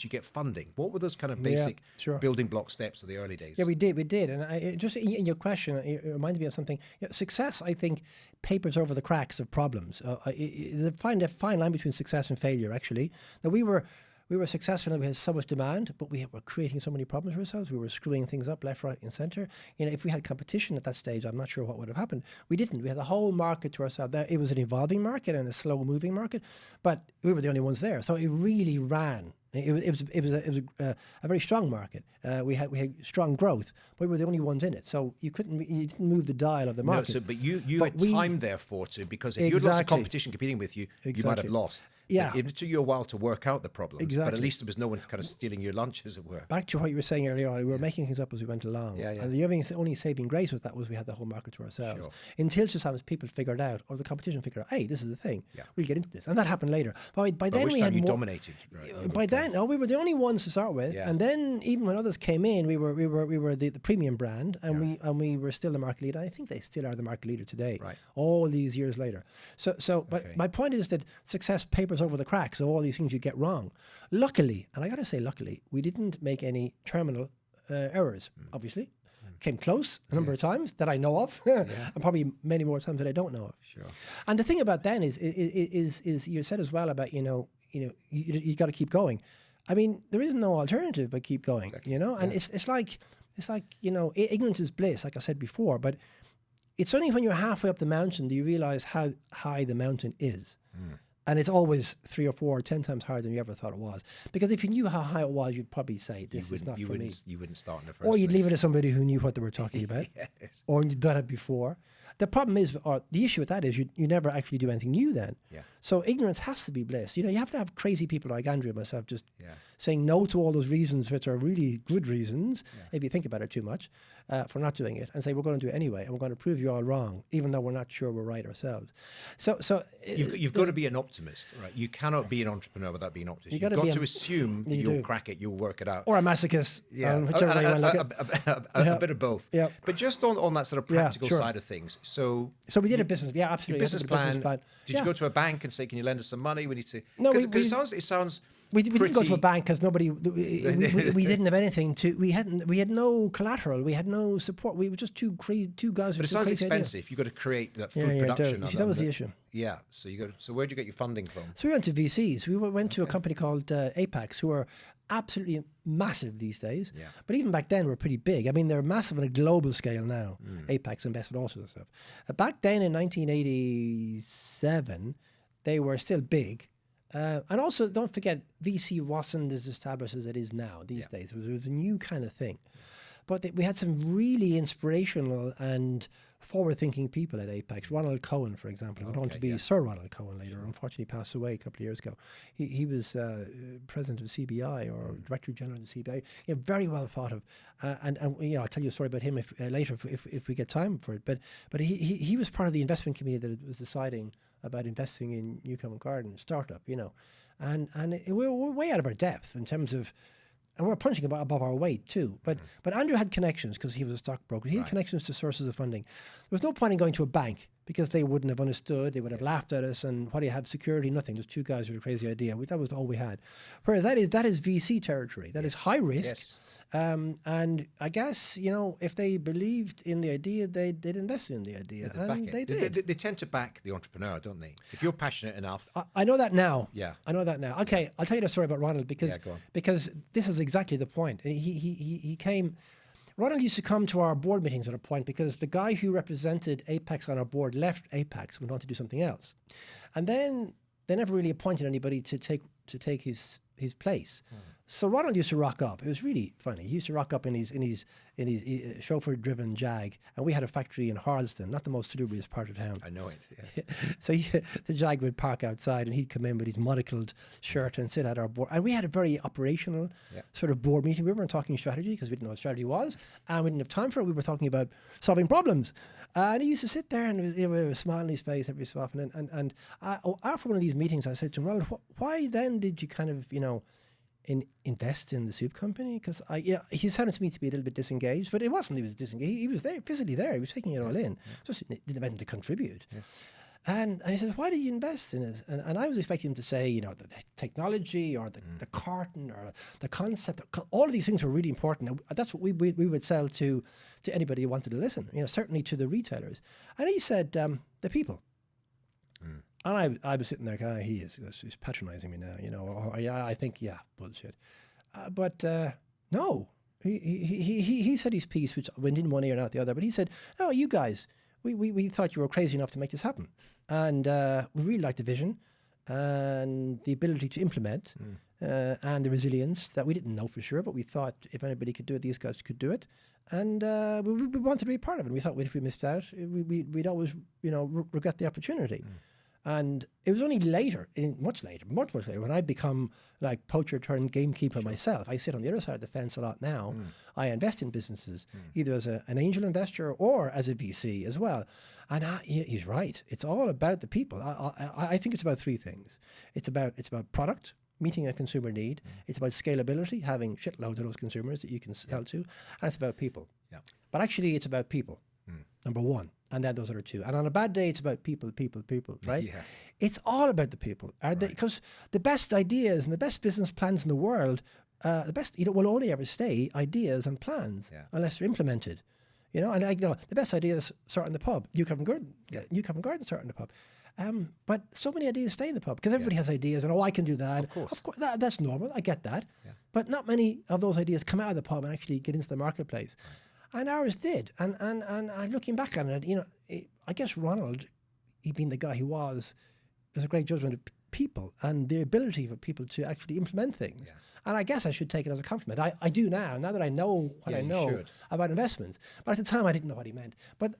get funding? What were those kind of basic building block steps of the early days? Yeah, we did. And just in your question, it reminded me of something. Success, I think, papers over the cracks of problems. There's a fine line between success and failure, actually. Now, we were successful and we had so much demand, but we were creating so many problems for ourselves. We were screwing things up left, right, and center. If we had competition at that stage, I'm not sure what would have happened. We didn't. We had the whole market to ourselves. It was an evolving market and a slow-moving market, but we were the only ones there. So it really ran. It was a very strong market. We had strong growth, but we were the only ones in it. So you didn't move the dial of the market. No, but you had time therefore to, because if you had lots of competition competing with you, you might have lost. Yeah. It took you a while to work out the problems, exactly. But at least there was no one kind of stealing your lunch, as it were. Back to what you were saying earlier on, we were making things up as we went along. And the only saving grace with that was we had the whole market to ourselves. Sure. Until sometimes people figured out, or the competition figured out, hey, this is the thing. We'll get into this. And that happened later. By then we had you dominated. Right? By then, we were the only ones to start with. And then even when others came in, we were the premium brand, and we were still the market leader. I think they still are the market leader today. Right. All these years later. But my point is that success papers over the cracks of all these things you get wrong. Luckily, and I got to say luckily, we didn't make any terminal errors, obviously. Came close a number of times that I know of, and probably many more times that I don't know of. Sure. And the thing about then is you said as well about, you got to keep going. I mean, there is no alternative but keep going, exactly. And it's like, ignorance is bliss, like I said before, but it's only when you're halfway up the mountain do you realize how high the mountain is. And it's always 3 or 4 or 10 times higher than you ever thought it was. Because if you knew how high it was, you'd probably say, this is not for me. You wouldn't start in the first Or you'd place. leave it to somebody who knew what they were talking about. Yes. Or you'd done it before. The problem is, or the issue with that is you never actually do anything new then. Yeah. So ignorance has to be bliss. You have to have crazy people like Andrew and myself just saying no to all those reasons, which are really good reasons, if you think about it too much, for not doing it, and say, we're going to do it anyway, and we're going to prove you all wrong, even though we're not sure we're right ourselves. So you've got to be an optimist, right? You cannot be an entrepreneur without being an optimist. You've got to assume that you'll crack it, you'll work it out. Or a masochist, whichever way you want to look at it. A bit of both. Yeah. But just on that sort of practical side of things. So we did a business, absolutely. Business plan. Did you go to a bank and say, can you lend us some money? We need to. No, because it sounds. We didn't go to a bank because nobody. We didn't have anything to. We had no collateral. We had no support. We were just two guys. But it sounds expensive. You've got to create that food production. See, that was the issue. Yeah. So where'd you get your funding from? So we went to VCs. We went to a company called Apex, who are absolutely massive these days. Yeah. But even back then, were pretty big. I mean, they're massive on a global scale now. Apex invests in all sorts of stuff. Back then in 1987, they were still big. And also, don't forget, VC wasn't as established as it is now these days. It was a new kind of thing. But we had some really inspirational and forward-thinking people at Apex. Ronald Cohen, for example, went on to be Sir Ronald Cohen later. Unfortunately, passed away a couple of years ago. He was president of CBI or director general of the CBI. Very well thought of. And I'll tell you a story about him later if we get time for it. But he was part of the investment committee that was deciding about investing in New Covent Garden startup. And we're way out of our depth in terms of. And we're punching above our weight too. But Andrew had connections because he was a stockbroker. He had connections to sources of funding. There was no point in going to a bank because they wouldn't have understood. They would have laughed at us. And what do you have? Security? Nothing. Just two guys with a crazy idea. That was all we had. Whereas that is VC territory. That is high risk. Yes. And I guess, if they believed in the idea, they'd invest in the idea. And they did. They tend to back the entrepreneur, don't they? If you're passionate enough. I know that now. Yeah. I know that now. Okay, I'll tell you the story about Ronald because this is exactly the point. He came. Ronald used to come to our board meetings at a point because the guy who represented Apex on our board left Apex, went on to do something else. And then they never really appointed anybody to take his place. So Ronald used to rock up. It was really funny. He used to rock up in his chauffeur-driven Jag, and we had a factory in Harleston, not the most salubrious part of town. I know it. Yeah. So the Jag would park outside, and he'd come in with his monocled shirt and sit at our board. And we had a very operational sort of board meeting. We weren't talking strategy because we didn't know what strategy was, and we didn't have time for it. We were talking about solving problems. And he used to sit there and with a smile on his face every so often. And after one of these meetings, I said to him, Ronald, why then did you kind of invest in the soup company? Because he sounded to me to be a little bit disengaged, but it wasn't. He was disengaged. He was there, physically there. He was taking it all in. Just didn't meant to contribute. Yeah. And he says, why did you invest in it? And I was expecting him to say, the technology or the carton or the concept. All of these things were really important. That's what we would sell to anybody who wanted to listen. Certainly to the retailers. And he said, the people. And I was sitting there going, he's patronizing me now, or I think, bullshit. But no, he said his piece, which went in one ear and out the other, but he said, no, you guys, we thought you were crazy enough to make this happen. And we really liked the vision and the ability to implement and the resilience that we didn't know for sure, but we thought if anybody could do it, these guys could do it. And we wanted to be part of it. We thought if we missed out, we'd always, regret the opportunity. And it was only later, much later, when I become like poacher turned gamekeeper myself. I sit on the other side of the fence a lot now. I invest in businesses, either as an angel investor or as a VC as well. And he's right. It's all about the people. I think it's about three things. It's about product, meeting a consumer need. It's about scalability, having shitloads of those consumers that you can sell to. And it's about people. Yeah. But actually, it's about people. Number one, and then those other two. And on a bad day, it's about people, right? Yeah. It's all about the people. Because the best ideas and the best business plans in the world, the best, will only ever stay ideas and plans unless they're implemented. And the best ideas start in the pub. New Covent Garden start in the pub. But so many ideas stay in the pub because everybody has ideas and, I can do that. Of course that's normal. I get that. Yeah. But not many of those ideas come out of the pub and actually get into the marketplace. And ours did. And looking back on it, I guess Ronald, he being the guy he was, there's a great judgment of people and the ability for people to actually implement things. Yeah. And I guess I should take it as a compliment. I do now that I know what I know about investments. But at the time, I didn't know what he meant. But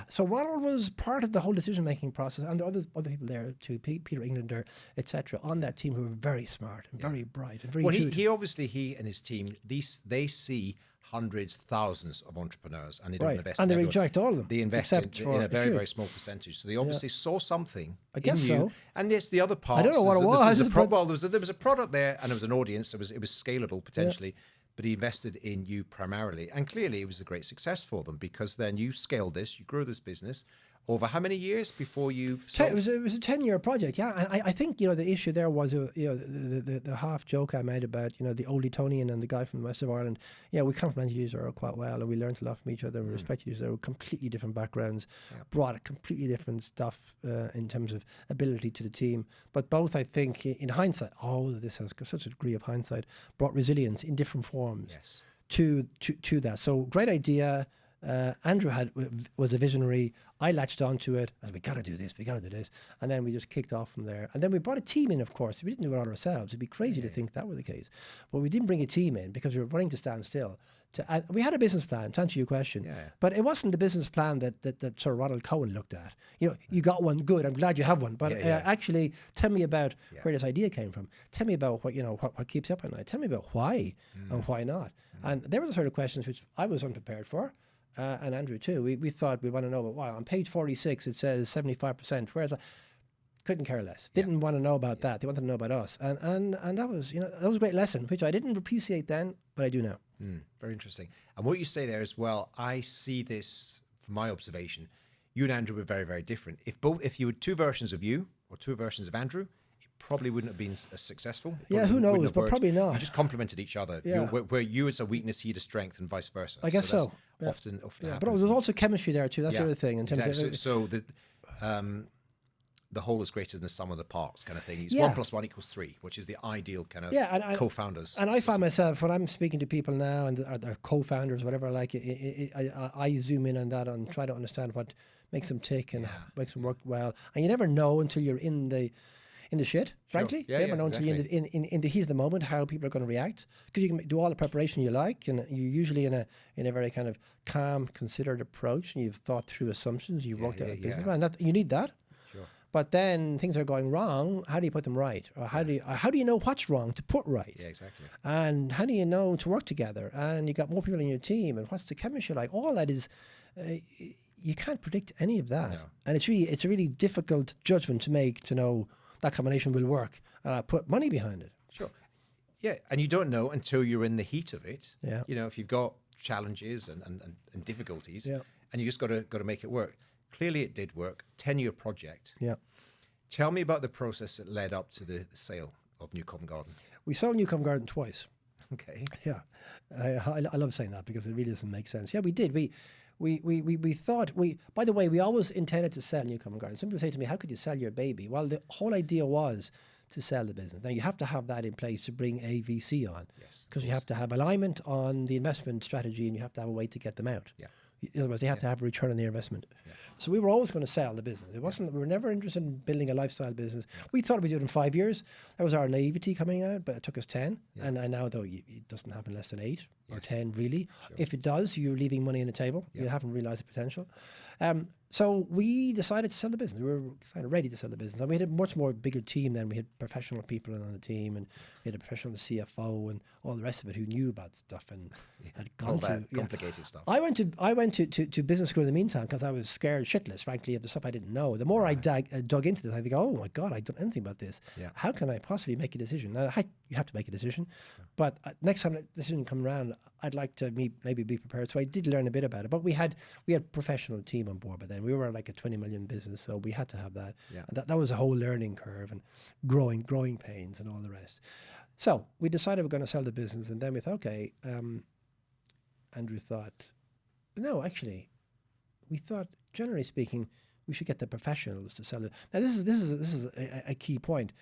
so Ronald was part of the whole decision-making process, and there are other people there too, Peter Englander, etc., on that team who were very smart and very bright and very intuitive. He and his team, they see hundreds, thousands of entrepreneurs, and they don't invest and in they everyone. reject all of them. They invest in a very, very small percentage. So they obviously saw something in you. And yes, the other part. I don't know what it was. There was a product there, and there was an audience. It was scalable potentially, but he invested in you primarily, and clearly it was a great success for them because then you scaled this, you grew this business. Over how many years before you? It was a 10-year project, And I think the issue there was the half joke I made about the old Etonian and the guy from the west of Ireland. We complemented each other quite well, and we learned a lot from each other. We respected each other. We were completely different backgrounds, brought a completely different stuff in terms of ability to the team. But both, I think, in hindsight, all of this has such a degree of hindsight, brought resilience in different forms to that. So great idea. Andrew was a visionary. I latched onto it. I said, we got to do this. And then we just kicked off from there. And then we brought a team in, of course. We didn't do it all ourselves. It'd be crazy to think that were the case. But we didn't bring a team in because we were running to stand still. We had a business plan, to answer your question. But it wasn't the business plan that Sir Ronald Cohen looked at. You got one, good. I'm glad you have one. But actually, tell me about where this idea came from. Tell me about what keeps you up at night. Tell me about why and why not. And there were the sort of questions which I was unprepared for. And Andrew too. We thought we'd want to know about why. On page 46 it says 75%. Whereas I couldn't care less. Didn't want to know about that. They wanted to know about us. And that was that was a great lesson, which I didn't appreciate then, but I do now. Very interesting. And what you say there as well, I see this from my observation. You and Andrew were very, very different. If you had two versions of you or two versions of Andrew, probably wouldn't have been as successful. Who knows, but probably not. You just complemented each other. Where you had a weakness, he had a strength, and vice versa. I guess so. Often happens. But there's also chemistry there too. That's the other thing. Exactly. So the whole is greater than the sum of the parts, kind of thing. It's 1 + 1 = 3, which is the ideal kind of co-founders. And I find myself when I'm speaking to people now and they're co-founders, whatever, I zoom in on that and try to understand what makes them tick and makes them work well. And you never know until you're in the shit, frankly. You never know until you're in the heat of the moment how people are going to react. Because you can do all the preparation you like, and you're usually in a very kind of calm, considered approach, and you've thought through assumptions, you've worked out a business plan. You need that. Sure. But then things are going wrong. How do you put them right? Or how do you know what's wrong to put right? Yeah, exactly. And how do you know to work together? And you got more people in your team, and what's the chemistry like? All that is. You can't predict any of that, and it's a really difficult judgment to make to know that combination will work. Put money behind it. Sure. Yeah, and you don't know until you're in the heat of it. Yeah. If you've got challenges and difficulties, and you just got to make it work. Clearly, it did work. 10-year project. Yeah. Tell me about the process that led up to the sale of New Covent Garden. We sold New Covent Garden twice. Okay. Yeah, I love saying that because it really doesn't make sense. Yeah, we did. We thought by the way, we always intended to sell New Covent Garden. Some people say to me, how could you sell your baby? Well, the whole idea was to sell the business. Now you have to have that in place to bring a VC on. Yes. Because you have to have alignment on the investment strategy and you have to have a way to get them out. Yeah. In other words, they have to have a return on their investment. Yeah. So we were always going to sell the business. It wasn't. We were never interested in building a lifestyle business. We thought we'd do it in 5 years. That was our naivety coming out, but it took us 10. Yeah. And now, though, it doesn't happen less than 8 or 10, really. Sure. If it does, you're leaving money on the table. Yeah. You haven't realized the potential. So we decided to sell the business. We were kind of ready to sell the business. And we had a much more bigger team then. We had professional people on the team, and we had a professional CFO and all the rest of it who knew about stuff and had gone all to that complicated stuff. I went to business school in the meantime because I was scared shitless, frankly, of the stuff I didn't know. The more I dug into this, I think, oh my God, I don't know anything about this. Yeah. How can I possibly make a decision? Now, you have to make a decision, but next time that decision comes around, I'd like to maybe be prepared. So I did learn a bit about it, but we had professional team on board. But then we were like a 20 million business, so we had to have that. Yeah. And that was a whole learning curve and growing pains and all the rest. So we decided we're going to sell the business, and then we thought, okay. Andrew thought, no, actually, we thought, generally speaking, we should get the professionals to sell it. Now, this is a key point.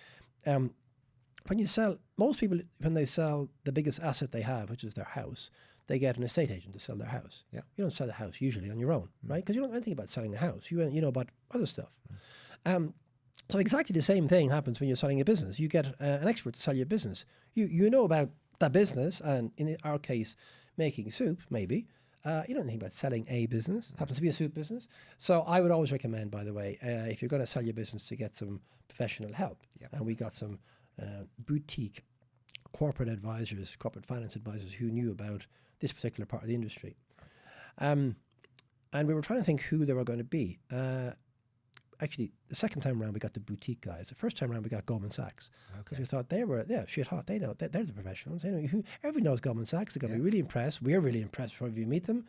When you sell, most people, when they sell the biggest asset they have, which is their house, they get an estate agent to sell their house. Yeah. You don't sell the house usually on your own, right? Because you don't know anything about selling a house. You know about other stuff. So exactly the same thing happens when you're selling a business. You get an expert to sell your business. You know about that business, and in our case, making soup, maybe. You don't know anything about selling a business. It happens to be a soup business. So I would always recommend, by the way, if you're going to sell your business, to get some professional help. Yep. And we got some boutique corporate finance advisors who knew about this particular part of the industry. And we were trying to think who they were going to be. Actually, the second time around, we got the boutique guys. The first time around, we got Goldman Sachs. Because we thought they were, shit hot. They know, they're the professionals. They know everybody knows Goldman Sachs. They're going to be really impressed. We're really impressed before we meet them.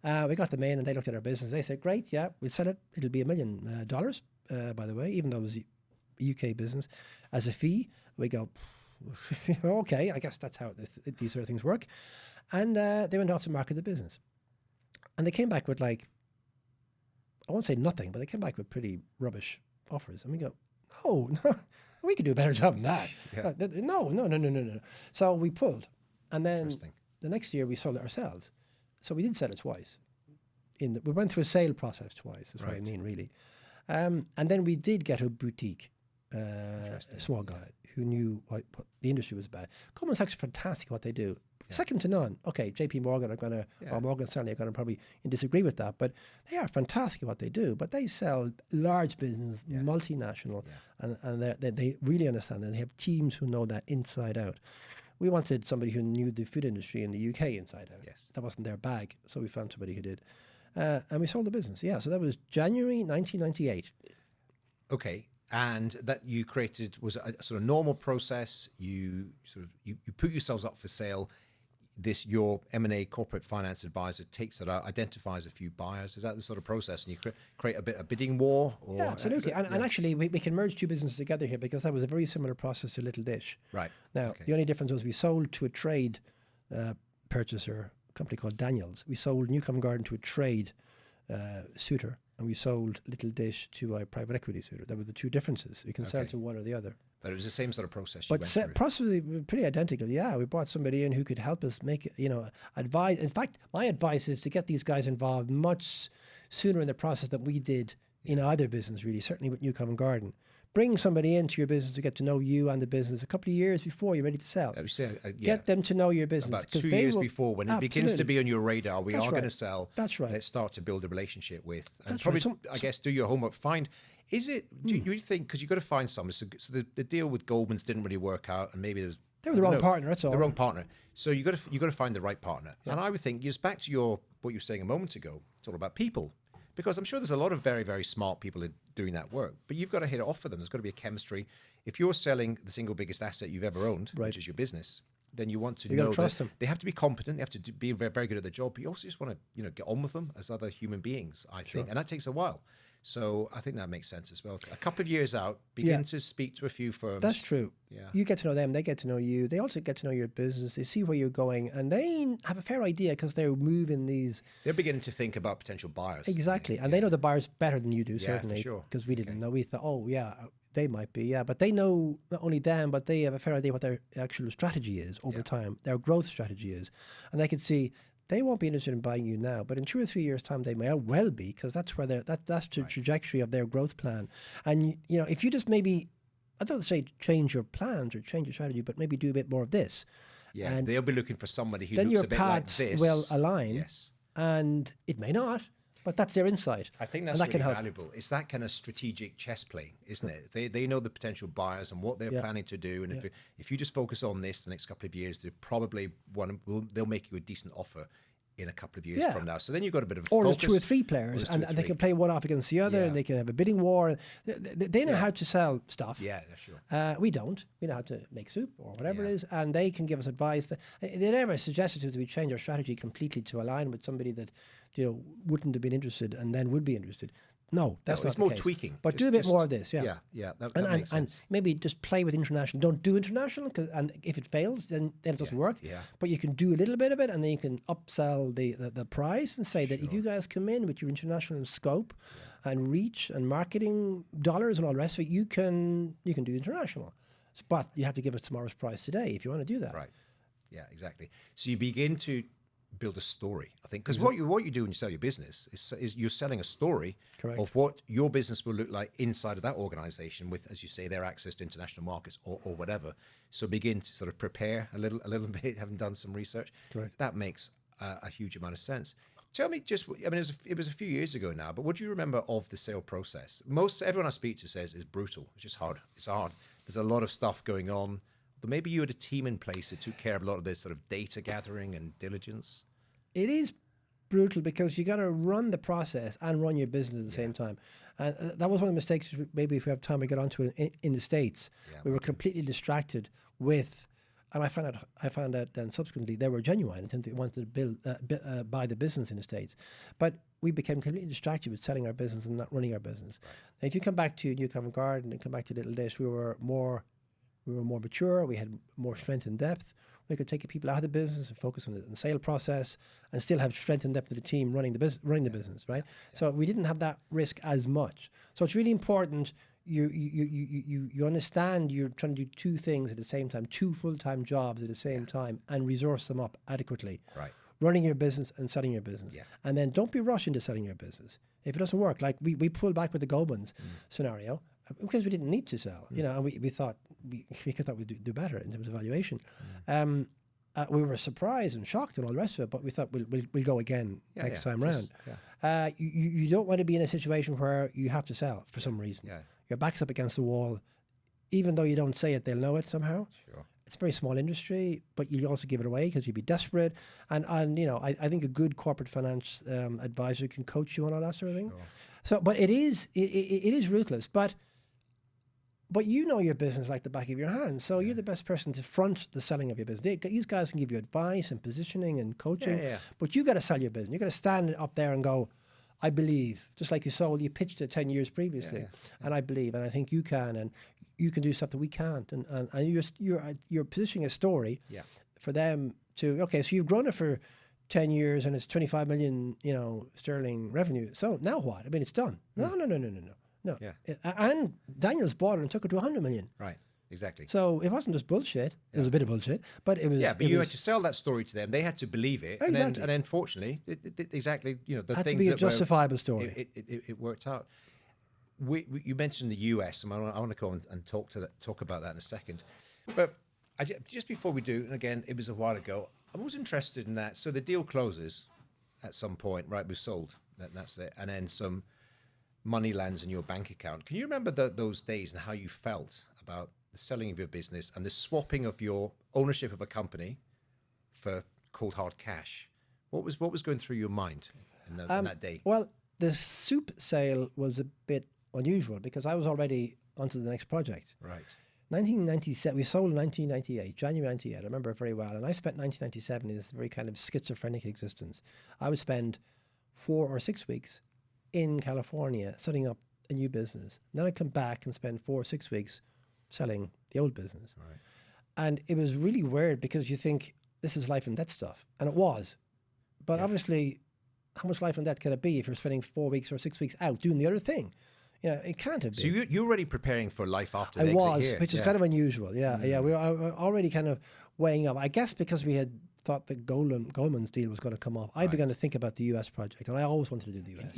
We got them in, and they looked at our business. They said, great, yeah, we'll sell it. It'll be $1 million, by the way, even though it was a UK business. As a fee, we go, okay, I guess that's how these sort of things work. And they went off to market the business. And they came back with I won't say nothing, but they came back with pretty rubbish offers. And we go, no, we could do a better job than that. Yeah. No. So we pulled. And then the next year we sold it ourselves. So we did sell it twice. we went through a sale process twice. Is what I Right. mean, really. And then we did get a boutique, a small guy who knew what the industry was about. Goldman Sachs is fantastic what they do. Second to none. Okay, JP Morgan are going to, or Morgan Stanley are going to probably disagree with that, but they are fantastic at what they do. But they sell large business, multinational, and they really understand, and they have teams who know that inside out. We wanted somebody who knew the food industry in the UK inside out. Yes. That wasn't their bag, so we found somebody who did. And we sold the business. Yeah, so that was January 1998. Okay. And that you created was a sort of normal process. You put yourselves up for sale. Your M&A corporate finance advisor takes it out, identifies a few buyers. Is that the sort of process? And you create a bidding war? Or, Yeah, absolutely. And actually, we can merge two businesses together here because that was a very similar process to Little Dish. Right. Now, Okay. the only difference was we sold to a trade purchaser, a company called Daniels. We sold New Covent Garden to a trade suitor, and we sold Little Dish to a private equity suitor. That were the two differences. You can sell to one or the other. But it was the same sort of process. But process was pretty identical. Yeah, we brought somebody in who could help us make, advise. In fact, my advice is to get these guys involved much sooner in the process than we did in either business, really, certainly with New Covent Garden. Bring somebody into your business to get to know you and the business a couple of years before you're ready to sell. Get them to know your business. About 2 years before, when it begins to be on your radar, we are going to sell. That's right. Let's start to build a relationship with. And That's probably, right. I guess, do your homework. Is it, do you think, because you've got to find someone, so the deal with Goldman's didn't really work out, and maybe they were the wrong partner, that's all. The wrong partner. So you got to find the right partner. And I would think, just back to what you were saying a moment ago, it's all about people. Because I'm sure there's a lot of very, very smart people doing that work, but you've got to hit it off with them. There's got to be a chemistry. If you're selling the single biggest asset you've ever owned, which is your business, then you want to know trust that them. They have to be competent. They have to be very, very good at their job. But you also just want to, get on with them as other human beings, I think. And that takes a while. So I think that makes sense as well. A couple of years out, begin to speak to a few firms. That's true. Yeah. You get to know them, they get to know you. They also get to know your business. They see where you're going, and they have a fair idea because they're moving these. They're beginning to think about potential buyers. Exactly. And they know the buyers better than you do, certainly. for sure. Because we didn't know. We thought, they might be, but they know not only them, but they have a fair idea what their actual strategy is over time, their growth strategy is. And they could see they won't be interested in buying you now, but in 2 or 3 years' time, they may well be, because that's where that's the trajectory of their growth plan. And, if you just maybe, I don't say change your plans or change your strategy, but maybe do a bit more of this. Yeah, and they'll be looking for somebody who then looks your a bit like paths this. will align. Yes. And it may not, but that's their insight. I think that's and that really can help. valuable. It's that kind of strategic chess playing, isn't it? They know the potential buyers and what they're planning to do. And if you just focus on this the next couple of years, they'll make you a decent offer in a couple of years from now. So then you've got a bit of a or focus. there's 2 or 3 players, and they can play one off against the other, and they can have a bidding war. They know how to sell stuff. Yeah, sure. We don't. We know how to make soup or whatever it is, and they can give us advice. They never suggested to us that we change our strategy completely to align with somebody that wouldn't have been interested and then would be interested. No, that's not it's the more case. tweaking. But do a bit more of this, Yeah, that and, makes and sense. maybe just play with international. Don't do international, and if it fails, then it doesn't work. Yeah. But you can do a little bit of it, and then you can upsell the price and say that if you guys come in with your international scope and reach and marketing dollars and all the rest of it, you can do international. But you have to give us tomorrow's price today if you want to do that. Right. Yeah, exactly. So you begin to build a story, I think, because what you do when you sell your business is you're selling a story of what your business will look like inside of that organization with, as you say, their access to international markets or whatever. So begin to sort of prepare a little bit, having done some research. Correct. That makes a huge amount of sense. Tell me it was a few years ago now, but what do you remember of the sale process? Everyone I speak to says it's brutal. It's just hard. It's hard. There's a lot of stuff going on. But maybe you had a team in place that took care of a lot of this sort of data gathering and diligence. It is brutal because you got to run the process and run your business at the same time. And that was one of the mistakes, maybe if we have time, we get onto it in the States. We were completely distracted with, and I found out then subsequently they were genuine and they wanted to buy the business in the States. But we became completely distracted with selling our business and not running our business. Now, if you come back to New Covent Garden and come back to Little Dish, we were more mature, we had more strength and depth. We could take people out of the business and focus on the sale process and still have strength and depth of the team running the business, right? So we didn't have that risk as much. So it's really important you understand you're trying to do 2 things at the same time, 2 full-time jobs at the same time, and resource them up adequately. Right. running your business and selling your business. Yeah. And then don't be rushed into selling your business. If it doesn't work, like we pulled back with the Goldman's scenario because we didn't need to sell, and we thought we thought we'd do better in terms of valuation. We were surprised and shocked and all the rest of it, but we thought we'll go again next time round. You don't want to be in a situation where you have to sell for some reason. Your back's up against the wall. Even though you don't say it, they'll know it somehow. Sure. It's a very small industry, but you also give it away because you'd be desperate. And I think a good corporate finance advisor can coach you on all that sort of thing. Sure. So, but it is ruthless. But you know your business like the back of your hand. So you're the best person to front the selling of your business. These guys can give you advice and positioning and coaching, but you got to sell your business. You got to stand up there and go, I believe, just like you pitched it 10 years previously, and I believe, and I think you can, and you can do stuff that we can't, and you're positioning a story for them to, okay, so you've grown it for 10 years and it's 25 million, sterling revenue. So now what? I mean, it's done. No. Yeah. And Daniels bought it and took it to 100 million. Right. Exactly. So it wasn't just bullshit. It was a bit of bullshit, but it was. Yeah, but you had to sell that story to them. They had to believe it. Exactly. And then fortunately, exactly, the had things to be a that justifiable story. It worked out. You mentioned the US, and I want to go and talk about that in a second. But just before we do, and again, it was a while ago, I was interested in that. So the deal closes at some point, right? We've sold, that's it. And then some money lands in your bank account. Can you remember those days and how you felt about the selling of your business and the swapping of your ownership of a company for cold hard cash? What was going through your mind in that day? Well, the soup sale was a bit unusual because I was already onto the next project. Right. 1997, we sold in 1998, January 98, I remember it very well. And I spent 1997 in this very kind of schizophrenic existence. I would spend 4 or 6 weeks in California setting up a new business. And then I'd come back and spend 4 or 6 weeks selling the old business. Right. And it was really weird because you think this is life and death stuff. And it was. But obviously, how much life and death can it be if you're spending 4 weeks or 6 weeks out doing the other thing? It can't have been. So you're already preparing for life after the exit here. I was, which is kind of unusual. Yeah. We were already kind of weighing up. I guess because we had thought the Goldman's deal was going to come off. I began to think about the US project, and I always wanted to do the US.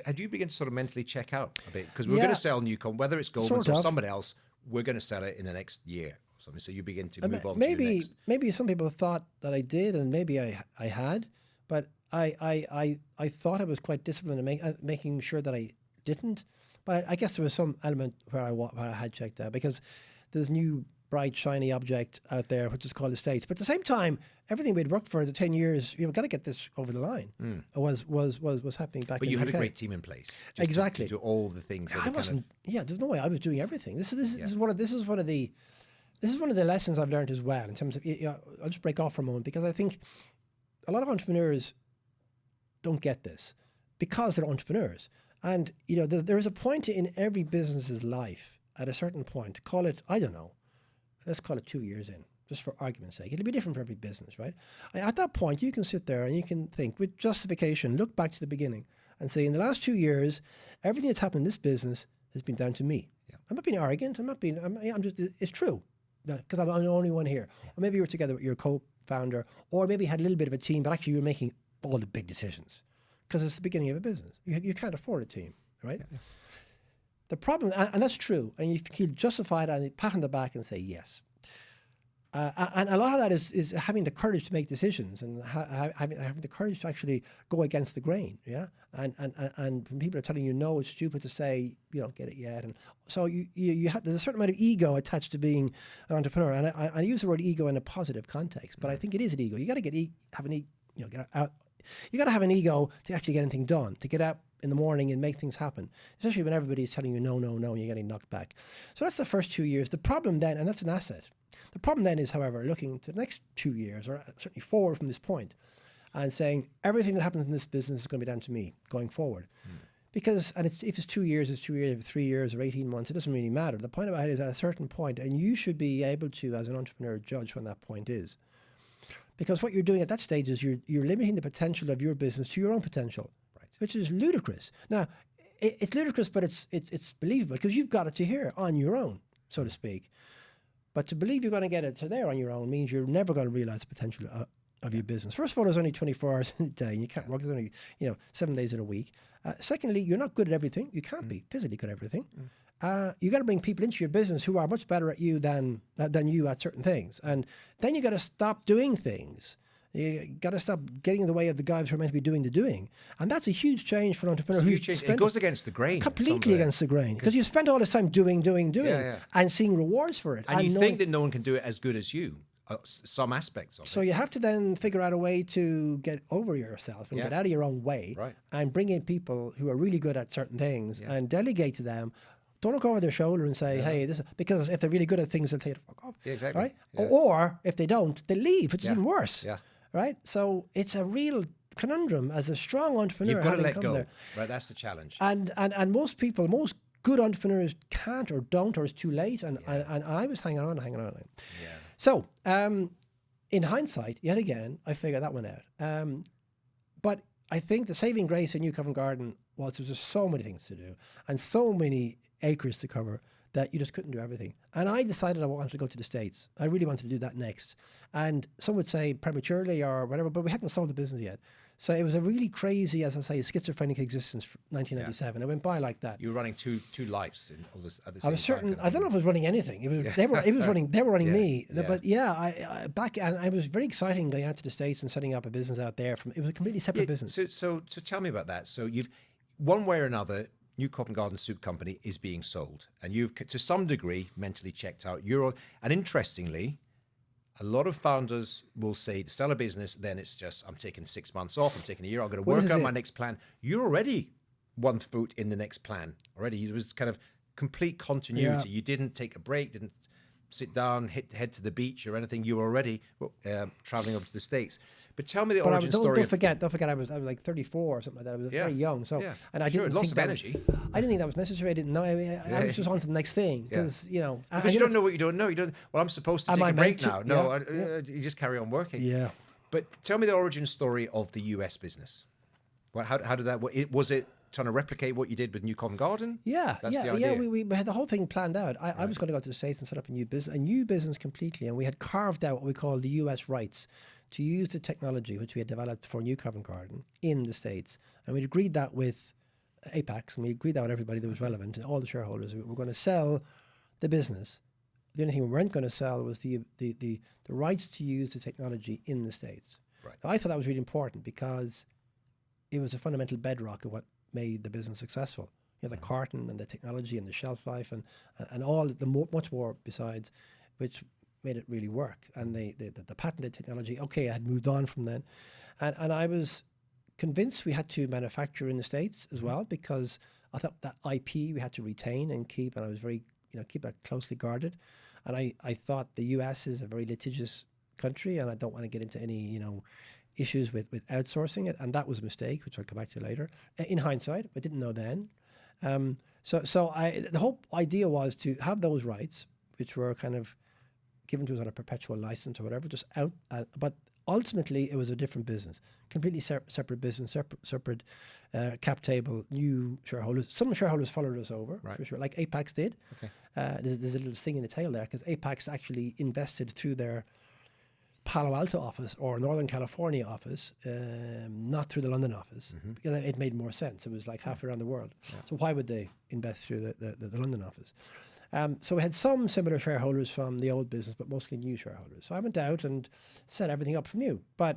Had you begun to sort of mentally check out a bit? Because we're going to sell Newcomb, whether it's Goldman's or somebody else, we're going to sell it in the next year or something. So you begin to move on to the next. Maybe some people thought that I did, and maybe I had, but I thought I was quite disciplined in making sure that I didn't. But I guess there was some element where I had checked out because there's new bright shiny object out there which is called the States. But at the same time, everything we'd worked for the 10 years, we've got to get this over the line. Was happening back. But in you the had UK. a great team in place. Exactly. To do all the things. I wasn't. There's no way I was doing everything. This is one of the lessons I've learned as well in terms of. I'll just break off for a moment because I think a lot of entrepreneurs don't get this because they're entrepreneurs. And, there is a point in every business's life at a certain point, call it, I don't know, let's call it 2 years in, just for argument's sake. It'll be different for every business, right? At that point, you can sit there and you can think with justification, look back to the beginning and say, in the last 2 years, everything that's happened in this business has been down to me. Yeah. I'm not being arrogant. I'm just, it's true because I'm the only one here. Or maybe you were together with your co-founder, or maybe you had a little bit of a team, but actually you were making all the big decisions. Because it's the beginning of a business. You can't afford a team, right? Yeah. The problem, and that's true, and you feel justified and pat on the back and say yes. And a lot of that is having the courage to make decisions and having the courage to actually go against the grain, yeah? And when people are telling you, no, it's stupid to say, you don't get it yet. And so you have, there's a certain amount of ego attached to being an entrepreneur. And I use the word ego in a positive context, but I think it is an ego. You got to you got to have an ego to actually get anything done, to get up in the morning and make things happen, especially when everybody's telling you no, and you're getting knocked back. So that's the first 2 years. The problem then, and that's an asset, the problem then is, however, looking to the next 2 years, or certainly forward from this point, and saying everything that happens in this business is going to be down to me going forward. Because, and if it's 2 years, it's 2 years, if 3 years or 18 months, it doesn't really matter. The point about it is at a certain point, and you should be able to, as an entrepreneur, judge when that point is. Because what you're doing at that stage is you're limiting the potential of your business to your own potential, right? Which is ludicrous. Now, it's ludicrous, but it's believable because you've got it to here on your own, so to speak. But to believe you're going to get it to there on your own means you're never going to realize the potential of your business. First of all, there's only 24 hours in a day, and you can't work. There's only 7 days in a week. Secondly, you're not good at everything. You can't be physically good at everything. You got to bring people into your business who are much better at you than you at certain things, and then you got to stop doing things. You got to stop getting in the way of the guys who are meant to be doing the doing, and that's a huge change for an entrepreneur. It goes against the grain. Completely against the grain, because you spent all this time doing, and seeing rewards for it. And you think that no one can do it as good as you. Some aspects of it. So you have to then figure out a way to get over yourself and get out of your own way, and bring in people who are really good at certain things and delegate to them. Don't look over their shoulder and say, hey, this is, because if they're really good at things, they'll tell you to fuck off. Yeah, exactly. Right? Yeah. Or if they don't, they leave, which is even worse. Yeah. Right? So it's a real conundrum as a strong entrepreneur. You've got to let go. There. Right, that's the challenge. And most good entrepreneurs can't or don't, or it's too late. And I was hanging on. Yeah. So, in hindsight, yet again, I figured that one out. But I think the saving grace in New Covent Garden was there was just so many things to do and so many acres to cover that you just couldn't do everything. And I decided I wanted to go to the States. I really wanted to do that next. And some would say prematurely or whatever, but we hadn't sold the business yet. So it was a really crazy, as I say, schizophrenic existence for 1997. I went by like that. You were running two lives in all this. At the same I was certain. time, I don't know if I was running anything. It was they were running me. Yeah. But I was very exciting going out to the States and setting up a business out there. It was a completely separate business. So tell me about that. So you've one way or another, New Covent Garden Soup Company is being sold, and you've to some degree mentally checked out. And interestingly, a lot of founders will say to sell a business, then it's just, I'm taking 6 months off, I'm taking a year, I'm going to work out my next plan. You're already 1 foot in the next plan already. It was kind of complete continuity. You didn't take a break, didn't sit down, head to the beach or anything. You were already traveling over to the States. But tell me the origin story. Don't forget, I was like 34 or something like that. I was very young. So, and I didn't lots of energy. I didn't think that was necessary. I didn't know. I was just on to the next thing because because you don't know what you don't know. You don't. Well, I'm supposed to take a break now. No, you just carry on working. Yeah. But tell me the origin story of the US business. Well, how did that? Was it trying to replicate what you did with New Covent Garden? That's the idea. We had the whole thing planned out. I was going to go to the States and set up a new business completely, and we had carved out what we call the US rights to use the technology which we had developed for New Covent Garden in the States, and we agreed that with Apex, and we agreed that with everybody that was relevant, and all the shareholders. We were going to sell the business. The only thing we weren't going to sell was the rights to use the technology in the States. Right. Now, I thought that was really important because it was a fundamental bedrock of what made the business successful. The carton and the technology and the shelf life and all much more besides, which made it really work. And the patented technology, I had moved on from then. And I was convinced we had to manufacture in the States as well, because I thought that IP we had to retain and keep, and I was very, keep that closely guarded. And I thought the US is a very litigious country, and I don't want to get into any, issues with outsourcing it, and that was a mistake, which I'll come back to later. In hindsight, I didn't know then. So the whole idea was to have those rights, which were kind of given to us on a perpetual license or whatever, just out. But ultimately, it was a different business, completely separate business, separate cap table, new shareholders. Some shareholders followed us over, for sure, like Apex did. Okay. There's a little sting in the tail there, because Apex actually invested through their Palo Alto office or Northern California office, not through the London office, because it made more sense. It was like halfway around the world. So why would they invest through the London office? So we had some similar shareholders from the old business, but mostly new shareholders. So I went out and set everything up from new, but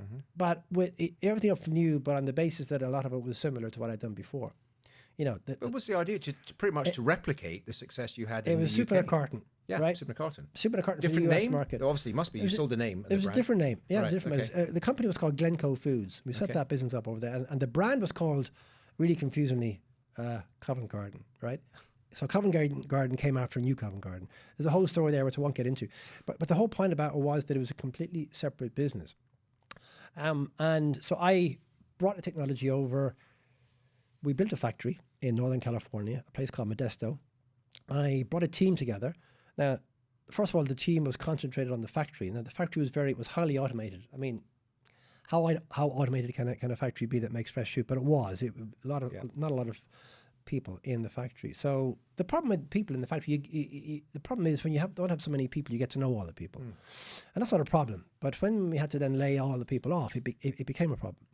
with everything up from new, but on the basis that a lot of it was similar to what I'd done before. What was the idea? To pretty much to replicate the success you had in the UK? It was soup in a carton. Yeah, right? soup in a carton. Soup in a carton Different for the US name? market. Obviously, it must be. You sold the name. It was a different name. Yeah, right, different. Okay. The company was called Glencoe Foods. We set that business up over there, and the brand was called, really confusingly, Covent Garden. Right. So Covent Garden came after New Covent Garden. There's a whole story there which I won't get into, but the whole point about it was that it was a completely separate business. And so I brought the technology over. We built a factory in Northern California, a place called Modesto. I brought a team together. Now, first of all, the team was concentrated on the factory. Now, the factory was highly automated. I mean, how automated can a factory be that makes fresh soup? But it was. Not a lot of people in the factory. So the problem with people in the factory, the problem is when you don't have so many people, you get to know all the people. And that's not a problem. But when we had to then lay all the people off, it became a problem.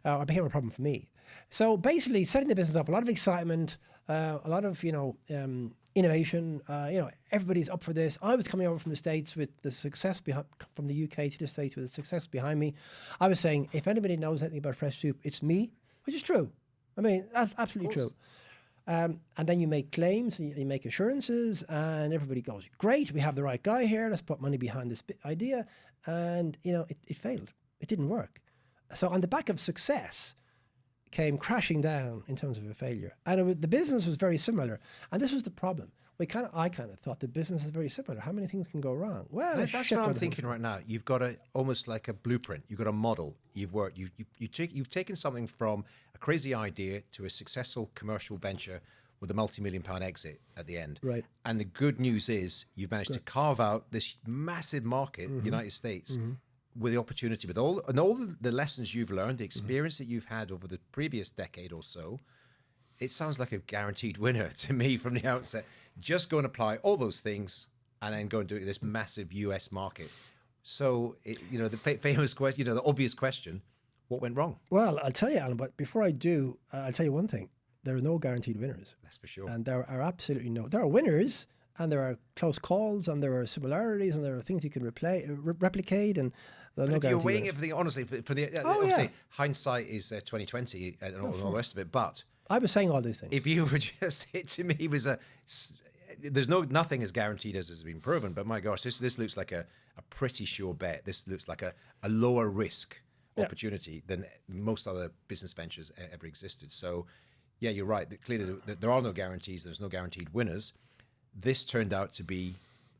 It became a problem for me. So basically setting the business up, a lot of excitement, a lot of, innovation, everybody's up for this. I was coming over from the States with the success from the UK to the States with the success behind me. I was saying, if anybody knows anything about fresh soup, it's me, which is true. I mean, that's absolutely true. And then you make claims, and you make assurances, and everybody goes, great, we have the right guy here, let's put money behind this idea. And, it failed. It didn't work. So on the back of success came crashing down in terms of a failure. And the business was very similar. And this was the problem. I kind of thought the business is very similar. How many things can go wrong? Well, that's what I'm thinking right now. You've got almost like a blueprint. You've got a model. You've taken something from a crazy idea to a successful commercial venture with a multi-million-pound exit at the end. Right. And the good news is you've managed to carve out this massive market, United States, with the opportunity, with all the lessons you've learned, the experience that you've had over the previous decade or so. It sounds like a guaranteed winner to me from the outset. Just go and apply all those things and then go and do it in this massive US market. So, the famous question, the obvious question, what went wrong? Well, I'll tell you, Alan, but before I do, I'll tell you one thing. There are no guaranteed winners. That's for sure. And there are absolutely no. There are winners, and there are close calls, and there are similarities, and there are things you can replicate, and there are no if you're weighing winners. everything, honestly, obviously, hindsight is 2020 and all the rest of it, but I was saying all these things. if you were just, it to me was nothing as guaranteed as has been proven, but my gosh, this looks like a pretty sure bet. This looks like a lower risk opportunity than most other business ventures ever existed. So, yeah, you're right. Clearly, there are no guarantees. There's no guaranteed winners. This turned out to be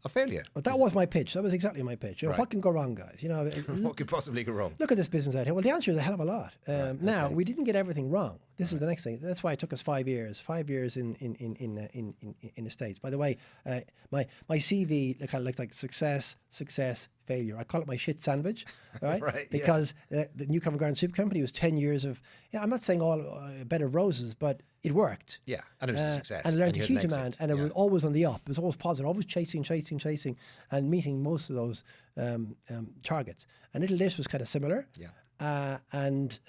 a failure. But that was my pitch. That was exactly my pitch. Right. What can go wrong, guys? What could possibly go wrong? Look at this business out here. Well, the answer is a hell of a lot. Now, we didn't get everything wrong. This is the next thing. That's why it took us 5 years. 5 years in the States. By the way, my CV kind of looks like success, failure. I call it my shit sandwich, right? Right, because the new Covent Garden Soup Company was 10 years of. I'm not saying all a bed of roses, but it worked. Yeah, and it was a success. And I learned a you had huge an exit. amount, and it was always on the up. It was always positive, always chasing, and meeting most of those targets. And Little Dish was kind of similar. Yeah. And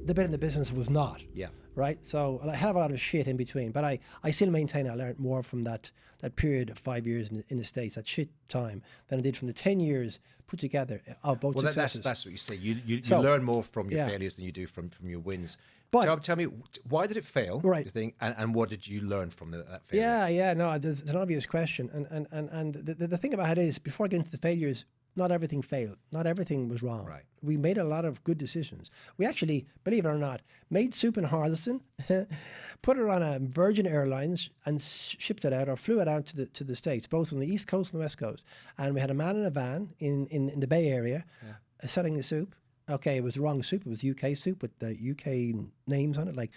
the bit in the business was not. Yeah. Right? So I have a lot of shit in between, but I still maintain I learned more from that period of 5 years in the States, that shit time, than I did from the 10 years put together of both successes. That's what you say. You learn more from your failures than you do from your wins. But tell me, why did it fail? Right. You think, and what did you learn from that failure? Yeah. No, it's an obvious question, and the thing about it is, before I get into the failures, not everything failed. Not everything was wrong. Right. We made a lot of good decisions. We actually, believe it or not, made soup in Harleston, put it on a Virgin Airlines, and shipped it out or flew it out to the States, both on the East Coast and the West Coast. And we had a man in a van in the Bay Area selling the soup. Okay, it was the wrong soup. It was UK soup with the UK names on it. Like,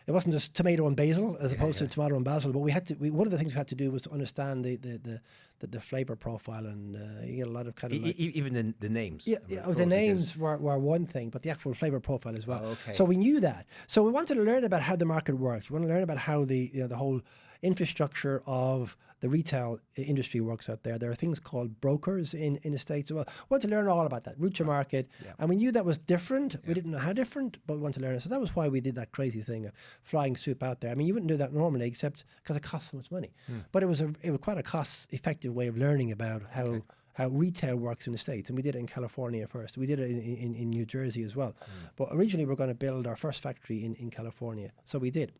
it wasn't just tomato and basil as opposed to tomato and basil. But one of the things we had to do was to understand the flavor profile, and you get a lot of kind of even the names. Yeah, the names were one thing, but the actual flavor profile as well. Oh, okay. So we knew that. So we wanted to learn about how the market works. We want to learn about how the whole infrastructure of the retail industry works out there. There are things called brokers in the States. Well, we want to learn all about that, route to market. Yeah. And we knew that was different. Yeah. We didn't know how different, but we wanted to learn it. So that was why we did that crazy thing of flying soup out there. I mean, you wouldn't do that normally, except because it costs so much money. But it was quite a cost-effective way of learning about how retail works in the States. And we did it in California first. We did it in New Jersey as well. But originally we were going to build our first factory in California. So we did.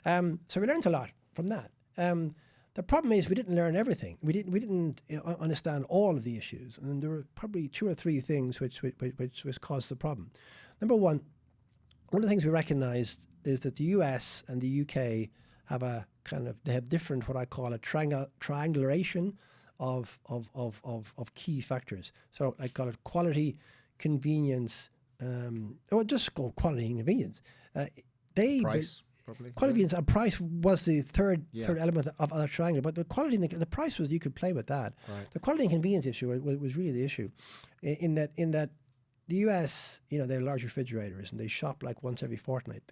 So we learned a lot from that. The problem is we didn't learn everything. We didn't understand all of the issues. And there were probably 2 or 3 things which caused the problem. Number one of the things we recognized is that the US and the UK have they have different, what I call a triangulation of key factors. So I call it quality, convenience, or just call quality and convenience. Price, probably. Quality and price was the third element of that triangle, but the quality and the price was, you could play with that. Right. The quality and convenience issue was really the issue, in that the US, they have large refrigerators and they shop like once every fortnight.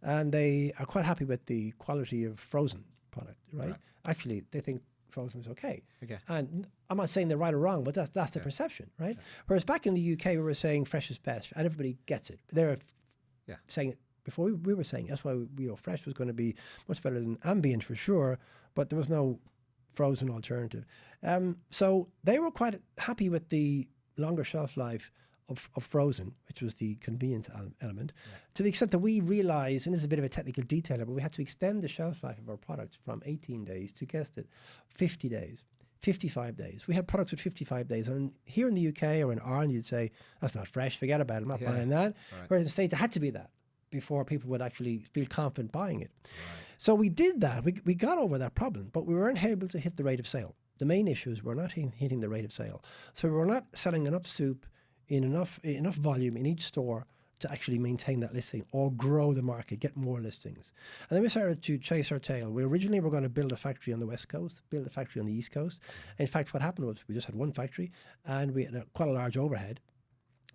and they are quite happy with the quality of frozen product, right? Actually, they think frozen is okay. And I'm not saying they're right or wrong, but that's the perception, right? Whereas back in the UK, we were saying fresh is best, and everybody gets it. They're saying it before we were saying. That's why fresh was going to be much better than ambient for sure, but there was no frozen alternative. So they were quite happy with the longer shelf life of frozen, which was the convenience element, to the extent that we realized, and this is a bit of a technical detailer, but we had to extend the shelf life of our product from 18 days to, guessed it, 50 days, 55 days. We had products with 55 days. And here in the UK or in Ireland, you'd say, that's not fresh, forget about it, I'm not buying that. Whereas in the States, it had to be that before people would actually feel confident buying it. So we did that. We got over that problem, but we weren't able to hit the rate of sale. The main issue is we're not hitting the rate of sale. So we're not selling enough soup in enough volume in each store to actually maintain that listing or grow the market, get more listings. And then we started to chase our tail. We originally were going to build a factory on the West Coast, build a factory on the East Coast. In fact, what happened was we just had one factory and we had quite a large overhead.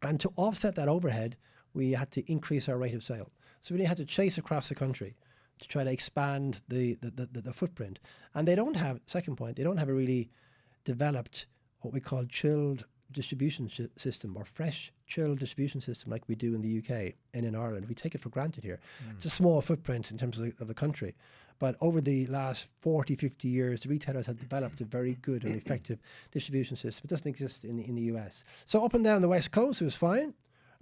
And to offset that overhead, we had to increase our rate of sale. So we had to chase across the country to try to expand the footprint. And they don't have, second point, they don't have a really developed what we call chilled distribution system or fresh chilled distribution system like we do in the UK and in Ireland. We take it for granted here. It's a small footprint in terms of the country. But over the last 40, 50 years, the retailers have developed a very good and effective distribution system. It doesn't exist in the US. So up and down the West Coast, it was fine.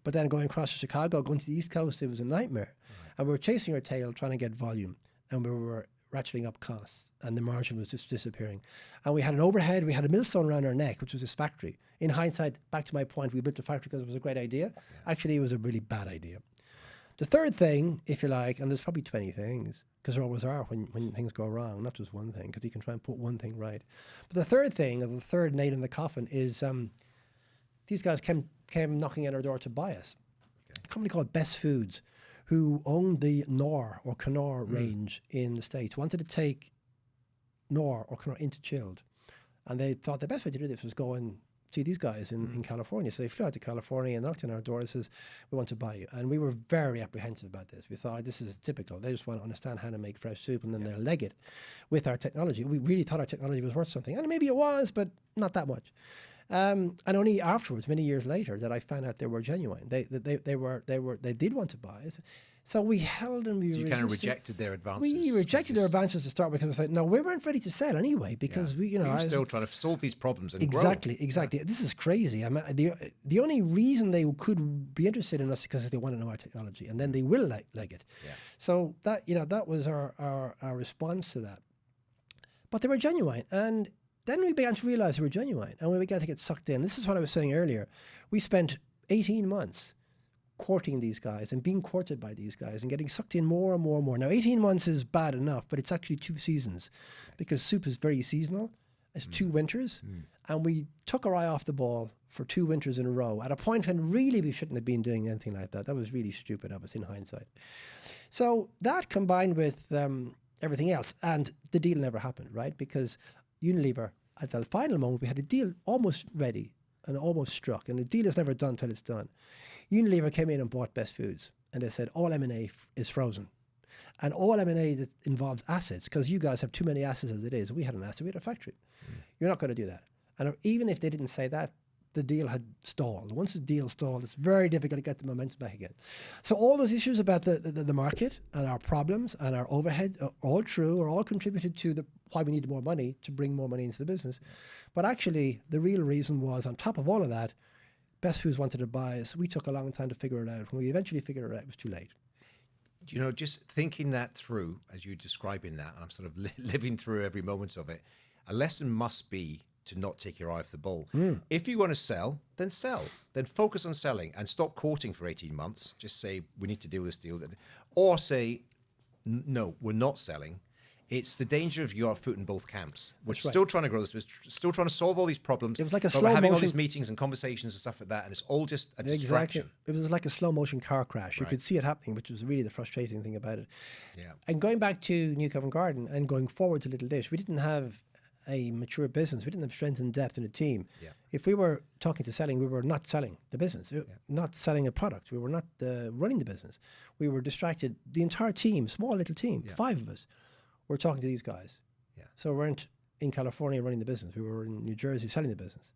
But then going across to Chicago, going to the East Coast, it was a nightmare. And we were chasing our tail, trying to get volume. And we were ratcheting up costs. And the margin was just disappearing. And we had an overhead. We had a millstone around our neck, which was this factory. In hindsight, back to my point, we built the factory because it was a great idea. Actually, it was a really bad idea. The third thing, if you like, and there's probably 20 things, because there always are when things go wrong, not just one thing, because you can try and put one thing right. But the third thing, or the third nail in the coffin, is these guys came knocking at our door to buy us. A company called Best Foods, who owned the Knorr or Knorr range in the States, wanted to take Knorr or Knorr into chilled. And they thought the best way to do this was go and see these guys in California. So they flew out to California and knocked on our door and says, we want to buy you. And we were very apprehensive about this. We thought, this is typical. They just want to understand how to make fresh soup and then they'll leg it with our technology. We really thought our technology was worth something. And maybe it was, but not that much. And only afterwards, many years later, that I found out they were genuine. They did want to buy us. So we held and we So you kind of rejected their advances. We rejected their advances to start with because we said, no, we weren't ready to sell anyway because we were still trying to solve these problems and exactly. grow. This is crazy. I mean, the only reason they could be interested in us is because they want to know our technology, and then they will like it. Yeah. So that that was our response to that. But they were genuine, and then we began to realize they were genuine, and we began to get sucked in. This is what I was saying earlier. We spent 18 months courting these guys and being courted by these guys and getting sucked in more and more and more. Now, 18 months is bad enough, but it's actually 2 seasons because soup is very seasonal. It's 2 winters, and we took our eye off the ball for 2 winters in a row at a point when really we shouldn't have been doing anything like that. That was really stupid of us in hindsight. So that combined with everything else, and the deal never happened, right? Because Unilever, at the final moment, we had a deal almost ready and almost struck, and the deal is never done till it's done. Unilever came in and bought Best Foods, and they said all M&A is frozen. And all M&A that involves assets, because you guys have too many assets as it is. We had an asset, we had a factory. You're not going to do that. And even if they didn't say that, the deal had stalled. Once the deal stalled, it's very difficult to get the momentum back again. So all those issues about the market and our problems and our overhead are all true, or all contributed to why we needed more money to bring more money into the business. But actually, the real reason was, on top of all of that, Best Foods wanted to buy us. We took a long time to figure it out. When we eventually figured it out, it was too late. Just thinking that through, as you're describing that, and I'm sort of living through every moment of it, a lesson must be to not take your eye off the ball. If you want to sell, then sell. Then focus on selling and stop courting for 18 months. Just say, we need to deal with this deal. Or say, no, we're not selling. It's the danger of your foot in both camps. We're still trying to grow this business, still trying to solve all these problems. It was like a slow having all these meetings and conversations and stuff like that, and it's all just a distraction. It was like a slow motion car crash. You could see it happening, which was really the frustrating thing about it. Yeah. And going back to New Covent Garden and going forward to Little Dish, we didn't have a mature business. We didn't have strength and depth in a team. Yeah. If we were talking to selling, we were not selling the business, not selling a product. We were not running the business. We were distracted. The entire team, small little team, 5 of us, were talking to these guys. Yeah. So we weren't in California running the business. We were in New Jersey selling the business.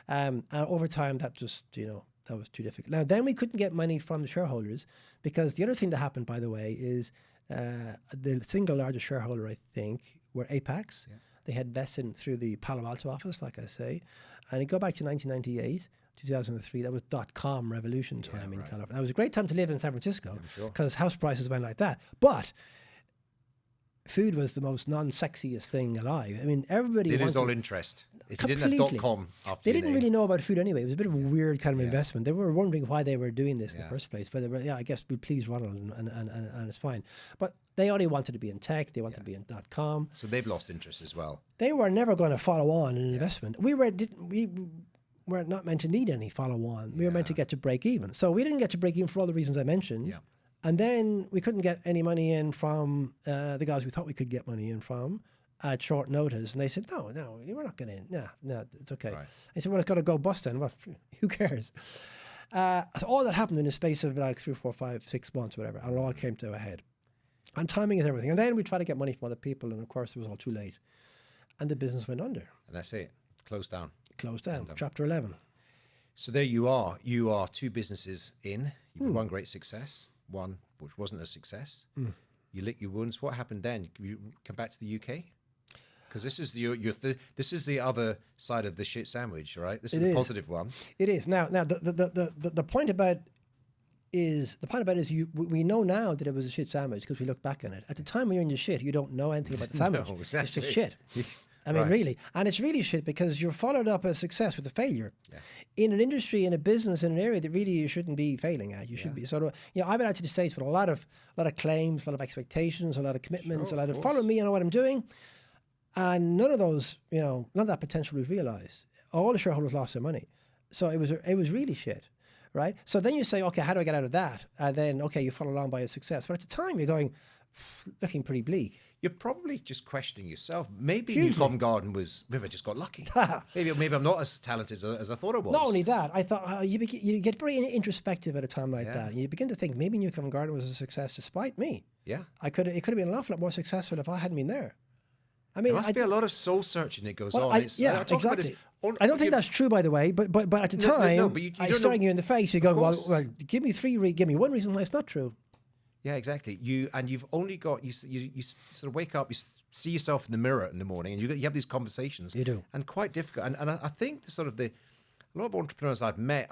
And over time, that just, that was too difficult. Now, then we couldn't get money from the shareholders, because the other thing that happened, by the way, is the single largest shareholder, I think, were Apex. Yeah. They had vested through the Palo Alto office, like I say. And you go back to 1998, 2003, that was .com revolution time in California. It was a great time to live in San Francisco, because house prices went like that. But food was the most non-sexiest thing alive. I mean, everybody It is all interest. If you completely. didn't have .com after they your didn't name. really know about food anyway. It was a bit of a weird kind of investment. They were wondering why they were doing this in the first place. But they were, I guess we pleased Ronald and it's fine. But they only wanted to be in tech. They wanted to be in .com. So they've lost interest as well. They were never going to follow on an investment. We were not meant to need any follow on. We were meant to get to break even. So we didn't get to break even for all the reasons I mentioned. Yeah. And then we couldn't get any money in from the guys we thought we could get money in from at short notice. And they said, no, we're not going to. No, it's okay. Right. I said, well, it's got to go bust then. Well, who cares? So all that happened in the space of like 3, 4, 5, 6 months, whatever. And it all came to a head. And timing is everything. And then we tried to get money from other people. And of course, it was all too late. And the business went under. And that's it. Closed down. Chapter 11. So there you are. You are 2 businesses in. You've had one great success. One which wasn't a success. You lick your wounds. What happened then? You come back to the UK? Because this is this is the other side of the shit sandwich, right? This is the positive one. It is. Now the point about is we know now that it was a shit sandwich because we look back on it. At the time when you're in your shit, you don't know anything about the sandwich. No, exactly. It's just shit. I mean, really. And it's really shit because you're followed up a success with a failure. Yeah. In an industry, in a business, in an area that really you shouldn't be failing at. You should be sort of, I've been out to the States with a lot of claims, a lot of expectations, a lot of commitments, a lot of follow me, I know what I'm doing. And none of those, none of that potential was realized. All the shareholders lost their money. So it was really shit. Right? So then you say, okay, how do I get out of that? And then, okay, you follow along by a success. But at the time, you're going, looking pretty bleak. You're probably just questioning yourself. Maybe New Covent Garden maybe I just got lucky. maybe I'm not as talented as I thought I was. Not only that, I thought you get very introspective at a time like that. You begin to think maybe New Covent Garden was a success despite me. Yeah. It could have been an awful lot more successful if I hadn't been there. I mean, there must be a lot of soul searching that goes on. Exactly. I don't think that's true, by the way. But at the time, I staring you in the face. You go, well, give me one reason why it's not true. Yeah, exactly. You've only got you sort of wake up, you see yourself in the mirror in the morning, and you have these conversations. You do, and quite difficult. And I think a lot of entrepreneurs I've met,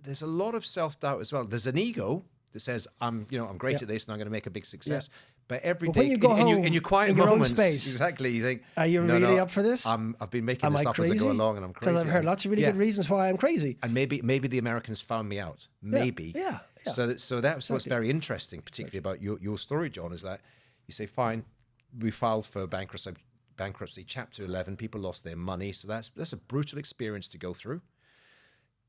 there's a lot of self-doubt as well. There's an ego that says I'm great at this and I'm going to make a big success. Yeah. But every day, when you go home in your quiet in your moments, own space, exactly, you think, are you really up for this? I've been making this up as I go along, and I'm crazy. Because I've heard lots of really good reasons why I'm crazy. And maybe the Americans found me out. Maybe. Yeah. So that's what's very interesting, particularly about your story, John, is that you say, fine, we filed for bankruptcy, Chapter 11. People lost their money, so that's a brutal experience to go through.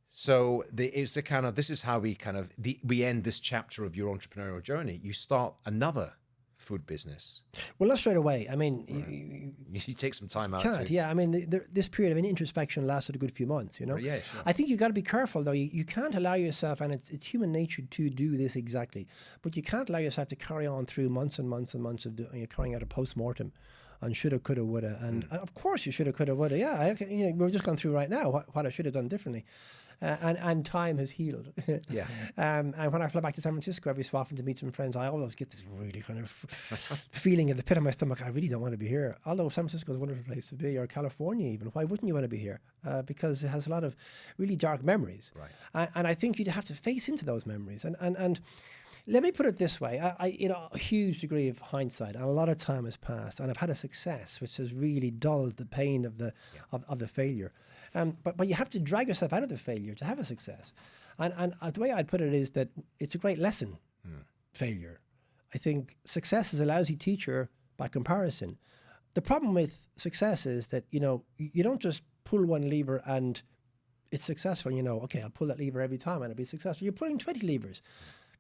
So this is how we end this chapter of your entrepreneurial journey. You start another food business. Well, not straight away. I mean, you take some time out. Can't. Yeah. I mean, this period of introspection lasted a good few months. Yeah. Sure. I think you got to be careful though. You can't allow yourself, and it's human nature to do this exactly, but you can't allow yourself to carry on through months and months and months of carrying out a post-mortem on shoulda, coulda, woulda, and of course you shoulda, coulda, woulda. Yeah, we're just going through right now what I should have done differently. And time has healed. Yeah. And when I fly back to San Francisco every so often to meet some friends, I always get this really kind of feeling in the pit of my stomach. I really don't want to be here. Although San Francisco is a wonderful place to be, or California even. Why wouldn't you want to be here? Because it has a lot of really dark memories. Right. And I think you'd have to face into those memories. And let me put it this way. A huge degree of hindsight, and a lot of time has passed, and I've had a success which has really dulled the pain of the failure. But you have to drag yourself out of the failure to have a success. And the way I'd put it is that it's a great lesson, failure. I think success is a lousy teacher by comparison. The problem with success is that, you don't just pull one lever and it's successful. Okay, I'll pull that lever every time and it'll be successful. You're pulling 20 levers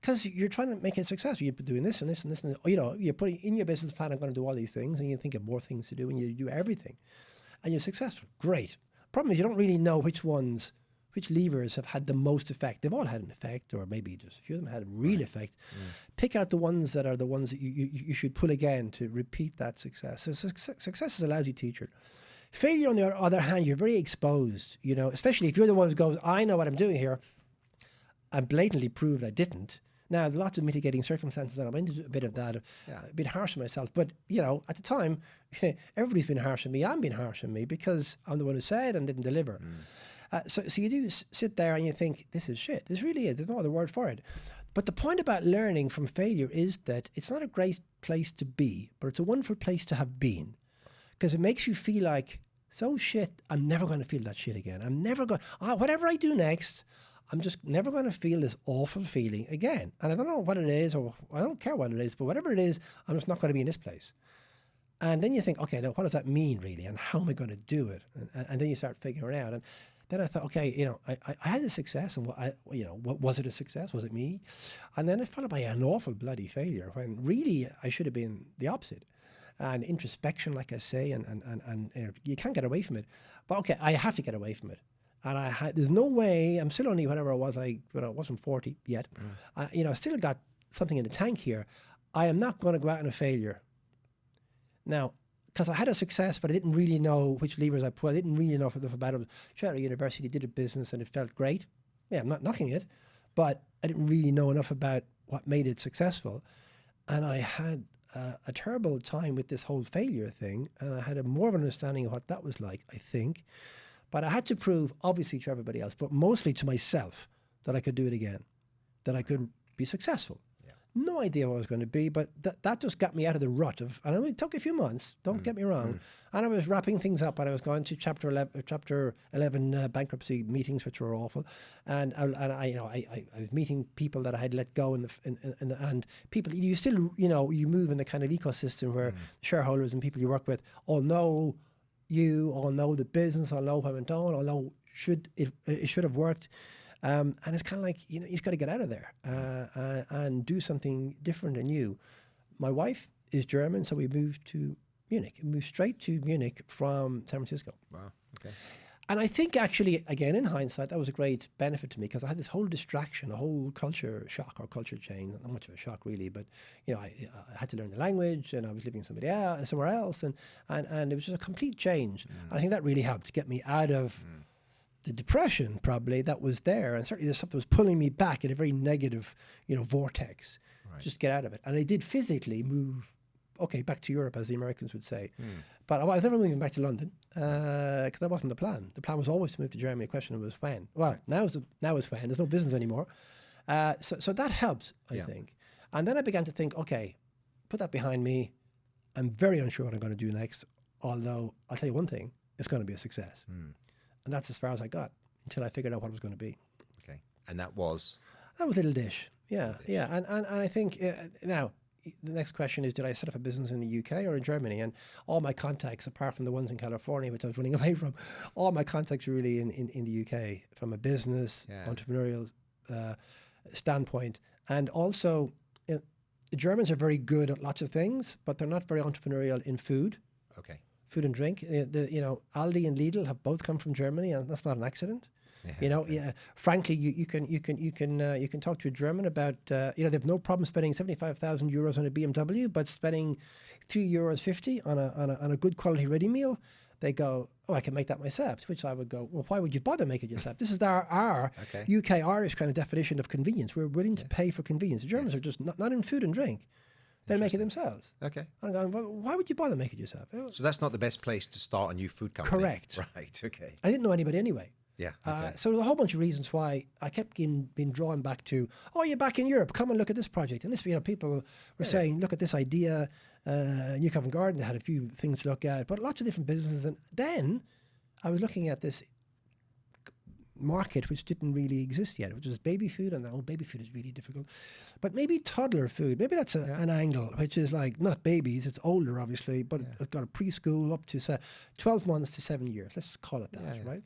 because you're trying to make it successful. You're doing this and this and this. And, you're putting in your business plan, I'm going to do all these things, and you think of more things to do and you do everything. and you're successful. Great. Problem is you don't really know which levers have had the most effect. They've all had an effect, or maybe just a few of them had a real effect. Pick out the ones that are the ones that you should pull again to repeat that success. So success is a lousy teacher. Failure, on the other hand, you're very exposed, especially if you're the one who goes, I know what I'm doing here, and blatantly proved I didn't. Now, lots of mitigating circumstances, and I'm into a bit of that, a bit harsh on myself. But, at the time, everybody's been harsh on me. I'm being harsh on me because I'm the one who said and didn't deliver. So you do sit there and you think, this is shit. This really is. There's no other word for it. But the point about learning from failure is that it's not a great place to be, but it's a wonderful place to have been. Because it makes you feel like, so shit, I'm never going to feel that shit again. I'm never going, whatever I do next, I'm just never going to feel this awful feeling again. And I don't know what it is, or I don't care what it is, but whatever it is, I'm just not going to be in this place. And then you think, okay, now what does that mean really? And how am I going to do it? And then you start figuring it out. And then I thought, okay, I had a success, and what was it a success? Was it me? And then it followed by an awful bloody failure when really I should have been the opposite. And introspection, like I say, and you can't get away from it. But okay, I have to get away from it. And there's no way, I'm still only whatever I was, I wasn't 40 yet. I still got something in the tank here. I am not going to go out on a failure. Now, because I had a success, but I didn't really know which levers I pulled. I didn't really know enough about it. Straight out of university, did a business and it felt great. Yeah, I'm not knocking it, but I didn't really know enough about what made it successful. And I had a terrible time with this whole failure thing, and I had more of an understanding of what that was like, I think. But I had to prove, obviously, to everybody else, but mostly to myself, that I could do it again, that I could be successful. Yeah. No idea what I was going to be, but that just got me out of the rut of, and it took a few months, don't get me wrong, and I was wrapping things up, and I was going to chapter 11 bankruptcy meetings, which were awful, and I was meeting people that I had let go, and people, you still, you move in the kind of ecosystem where shareholders and people you work with all know you, all know the business, all know what went on, all know it should have worked. And it's kind of like, you've got to get out of there and do something different and new. My wife is German, so we moved to Munich. We moved straight to Munich from San Francisco. Wow, okay. And I think actually, again, in hindsight, that was a great benefit to me because I had this whole distraction, a whole culture shock or culture change. Not much of a shock really, but I had to learn the language, and I was living somewhere else, and it was just a complete change. And I think that really helped to get me out of the depression probably that was there, and certainly there's something that was pulling me back in a very negative, vortex. Right. Just get out of it. And I did physically move, back to Europe, as the Americans would say. But I was never moving back to London because that wasn't the plan. The plan was always to move to Germany. The question was when. Well, now is when. There's no business anymore. So that helped, I think. And then I began to think, okay, put that behind me. I'm very unsure what I'm going to do next. Although I'll tell you one thing, it's going to be a success. And that's as far as I got until I figured out what it was going to be. Okay. And that was? That was Little Dish. Yeah, yeah. And I think now the next question is, did I set up a business in the UK or in Germany? And all my contacts, apart from the ones in California, which I was running away from, all my contacts are really in the UK from a business, entrepreneurial standpoint. And also, the Germans are very good at lots of things, but they're not very entrepreneurial in food. Okay. Food and drink. Aldi and Lidl have both come from Germany, and that's not an accident. Frankly, you can talk to a German about they have no problem spending 75,000 euros on a BMW, but spending €3.50 on a good quality ready meal, they go, I can make that myself. To which I would go, well, why would you bother making it yourself? This is our UK Irish kind of definition of convenience. We're willing to pay for convenience. The Germans are just not in food and drink. They make it themselves. Okay. And I'm going, well, why would you bother making it yourself? So that's not the best place to start a new food company. Correct. Right. Okay. I didn't know anybody anyway. Yeah. Okay. So there's a whole bunch of reasons why I kept being drawn back to, you're back in Europe, come and look at this project. And this, people were saying, look at this idea. New Covent Garden, they had a few things to look at, but lots of different businesses. And then I was looking at this market which didn't really exist yet, which was baby food, and baby food is really difficult. But maybe toddler food, maybe that's an angle, which is like not babies, it's older obviously, but it's got a preschool up to 12 months to 7 years. Let's call it that, right?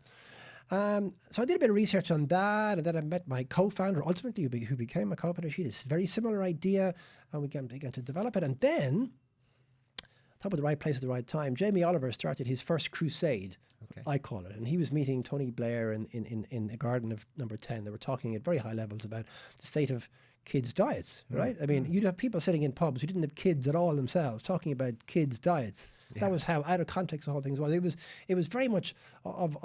So I did a bit of research on that, and then I met my co-founder, ultimately, who became my co-founder. She had a very similar idea, and we began to develop it. And then top of the right place at the right time. Jamie Oliver started his first crusade, Okay. I call it, and he was meeting Tony Blair in the garden of Number 10. They were talking at very high levels about the state of kids' diets, right? I mean, you'd have people sitting in pubs who didn't have kids at all themselves talking about kids' diets. Yeah. That was how out of context the whole thing was. It was very much of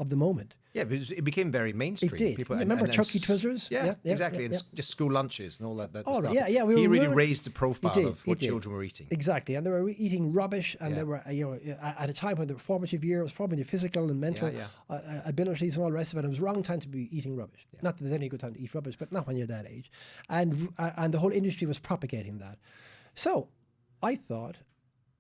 the moment. Yeah, because it became very mainstream. It did. People, You remember Turkey Twizzlers? Yeah, exactly. Yeah. And just school lunches and all that Oh, stuff. yeah. He really ruining- raised the profile He did, of he what did. children were eating. Exactly, and they were eating rubbish, and Yeah. they were, at a time when they were formative years, forming their physical and mental abilities and all the rest of it. It was the wrong time to be eating rubbish. Yeah. Not that there's any good time to eat rubbish, but not when you're that age. And the whole industry was propagating that. So I thought,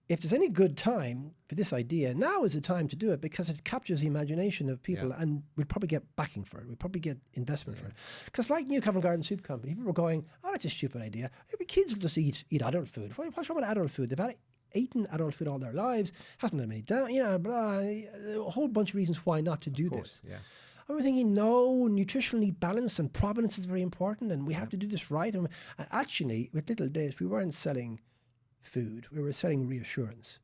if there's any good time for this idea, now is the time to do it, because it captures the imagination of people, and we'd probably get backing for it. We'd probably get investment for it. Because like New Covent Garden Soup Company, people were going, oh, that's a stupid idea. Maybe kids will just eat adult food. What's wrong with adult food? They've had eaten adult food all their lives, hasn't done any down, blah, a whole bunch of reasons why not to do this. Yeah. I was thinking, no, nutritionally balanced and provenance is very important, and we have to do this right. And actually, with Little Dish, we weren't selling food. We were selling reassurance.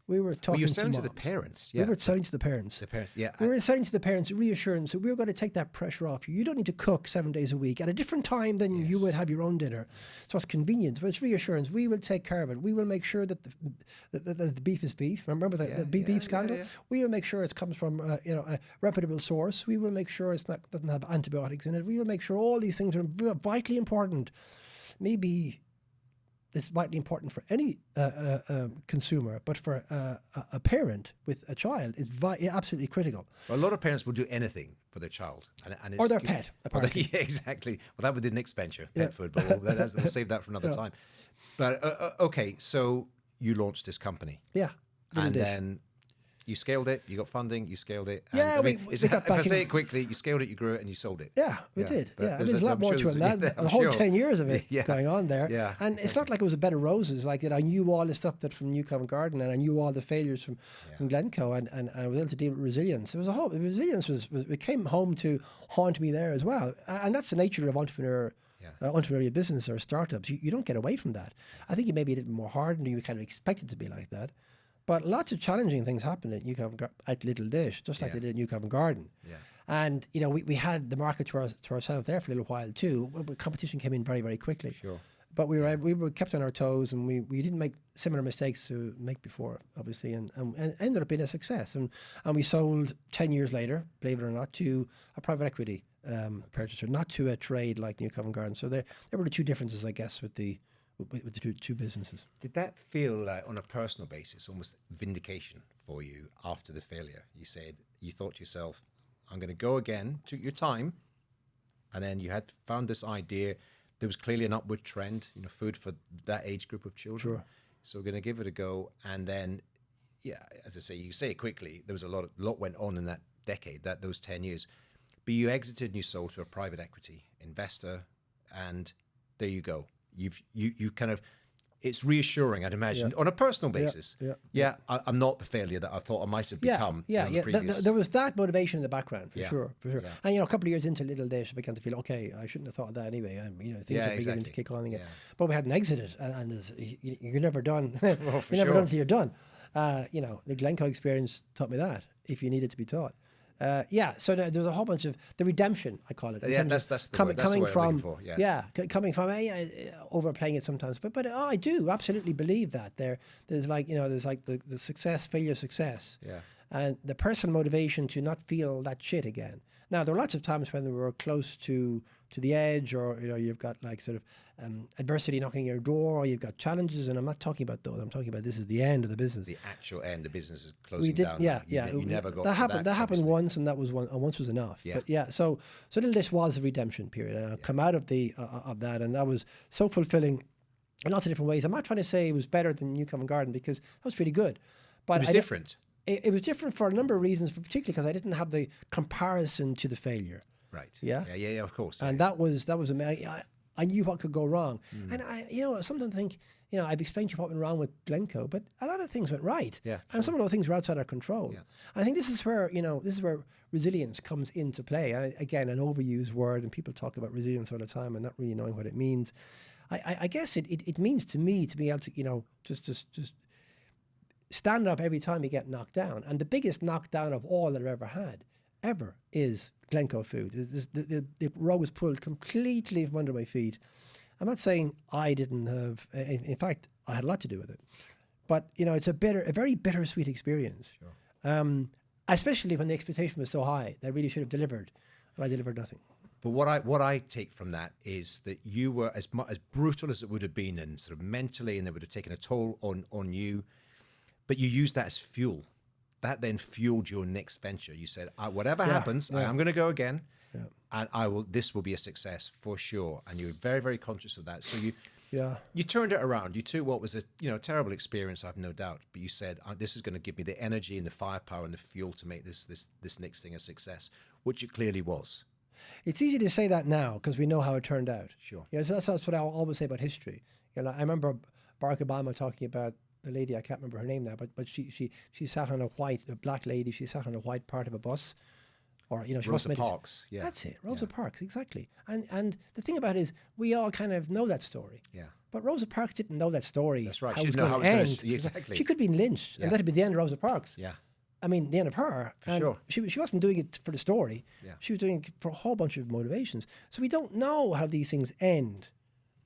We were talking You're selling to to the moms. parents. We Yeah. were selling to the parents. The parents. Yeah. We were selling to the parents reassurance that we were going to take that pressure off you. You don't need to cook 7 days a week at a different time than you would have your own dinner. So it's convenient, but it's reassurance. We will take care of it. We will make sure that the beef is beef. Remember the beef scandal? yeah. We will make sure it comes from a reputable source. We will make sure doesn't have antibiotics in it. We will make sure all these things are vitally important. Maybe it's vitally important for any consumer, but for a parent with a child, it's absolutely critical. Well, a lot of parents will do anything for their child, and it's, Or their pet, apparently. Yeah, exactly. Well, that was the next venture, pet food, but we'll save that for another time. But okay, so you launched this company, Yeah. and then you scaled it. You got funding. You scaled it. And, Yeah, I mean, we if got I backing. say it quickly, you scaled it, you grew it, and you sold it. Yeah, we did. but Yeah, I mean, there's there's a lot I'm more sure to it there's- than that. I'm A whole sure. 10 years of it Yeah. going on there. Yeah, And it's not like it was a bed of roses. Like that, I knew all the stuff that from New Covent Garden, and I knew all the failures from Glencoe, and I was able to deal with resilience. There was a whole resilience it came home to haunt me there as well. And that's the nature of entrepreneurial business or startups. You don't get away from that. I think you maybe a little more hardened. You kind of expect it to be like that. But lots of challenging things happened at Little Dish, just like they did at New Covent Garden. Yeah. And we had the market to ourselves there for a little while too. But competition came in very, very quickly. Sure. But we were kept on our toes, and we didn't make similar mistakes to make before, obviously, and ended up being a success. And we sold 10 years later, believe it or not, to a private equity purchaser, not to a trade like New Covent Garden. So there were the two differences, I guess, with the two businesses. Did that feel like, on a personal basis, almost vindication for you after the failure? You thought to yourself, I'm going to go again, took your time, and then you had found this idea. There was clearly an upward trend, food for that age group of children. Sure. So we're going to give it a go. And then, as I say, you say it quickly, there was a lot went on in that decade, those 10 years. But you exited and you sold to a private equity investor, and there you go. You kind of, it's reassuring, I'd imagine, on a personal basis. I'm not the failure that I thought I might have become. There was that motivation in the background, for sure. Yeah. And, a couple of years into Little Dish, I began to feel, okay, I shouldn't have thought of that anyway. Things are beginning to kick on again. Yeah. But we hadn't exited, and you're never done. Well, You're never done until you're done. The Glencoe experience taught me that, if you needed to be taught. So there was a whole bunch of the redemption, I call it. Yeah, that's the word. That's the word I'm looking for. Coming from overplaying it sometimes, but I do absolutely believe that there's like the success, failure, success, and the personal motivation to not feel that shit again. Now there are lots of times when we were close to the edge, or you've got like sort of adversity knocking your door, or you've got challenges, and I'm not talking about those. I'm talking about this is the end of the business. The actual end, the business is closing We did, down. You never got that to happened. That happened obviously. once, and that was one. And once was enough. Yeah. But so Little Dish was a redemption period, and I come out of of that, and that was so fulfilling in lots of different ways. I'm not trying to say it was better than New Covent Garden, because that was pretty good, but It was different. It was different for a number of reasons, but particularly because I didn't have the comparison to the failure. Right. Yeah. Yeah, of course. And that was amazing. I knew what could go wrong. And I sometimes think, I've explained to you what went wrong with Glencoe, but a lot of things went right. Yeah, And some of those things were outside our control. Yeah. I think this is where resilience comes into play. Again, an overused word, and people talk about resilience all the time and not really knowing what it means. I guess it means to me to be able to, just stand up every time you get knocked down. And the biggest knockdown of all that I've ever had, ever, is Glencoe Foods. The rug was pulled completely from under my feet. I'm not saying I didn't have, in fact, I had a lot to do with it. But, you know, it's a very bittersweet experience. Sure. Especially when the expectation was so high that I really should have delivered, and I delivered nothing. But what I take from that is that you were as brutal as it would have been, and sort of mentally, and it would have taken a toll on you, but you used that as fuel. That then fueled your next venture. You said, whatever happens, I am going to go again, and this will be a success for sure. And you were very, very conscious of that. So you turned it around. You took what was a terrible experience, I've no doubt, but you said, this is going to give me the energy and the firepower and the fuel to make this next thing a success, which it clearly was. It's easy to say that now because we know how it turned out. Sure. Yeah, so that's what I always say about history. You know, I remember Barack Obama talking about the lady, I can't remember her name now, but she sat on a black lady, she sat on a white part of a bus. Or, you know, she Rosa Parks. Yeah. That's it, Rosa Parks, exactly. And the thing about it is, we all kind of know that story. Yeah. But Rosa Parks didn't know that story. That's right. How She it was didn't know going how it to was end. going to exactly. She could have been lynched, and that'd be the end of Rosa Parks. Yeah. I mean, the end of her. And sure. She wasn't doing it for the story. Yeah. She was doing it for a whole bunch of motivations. So we don't know how these things end.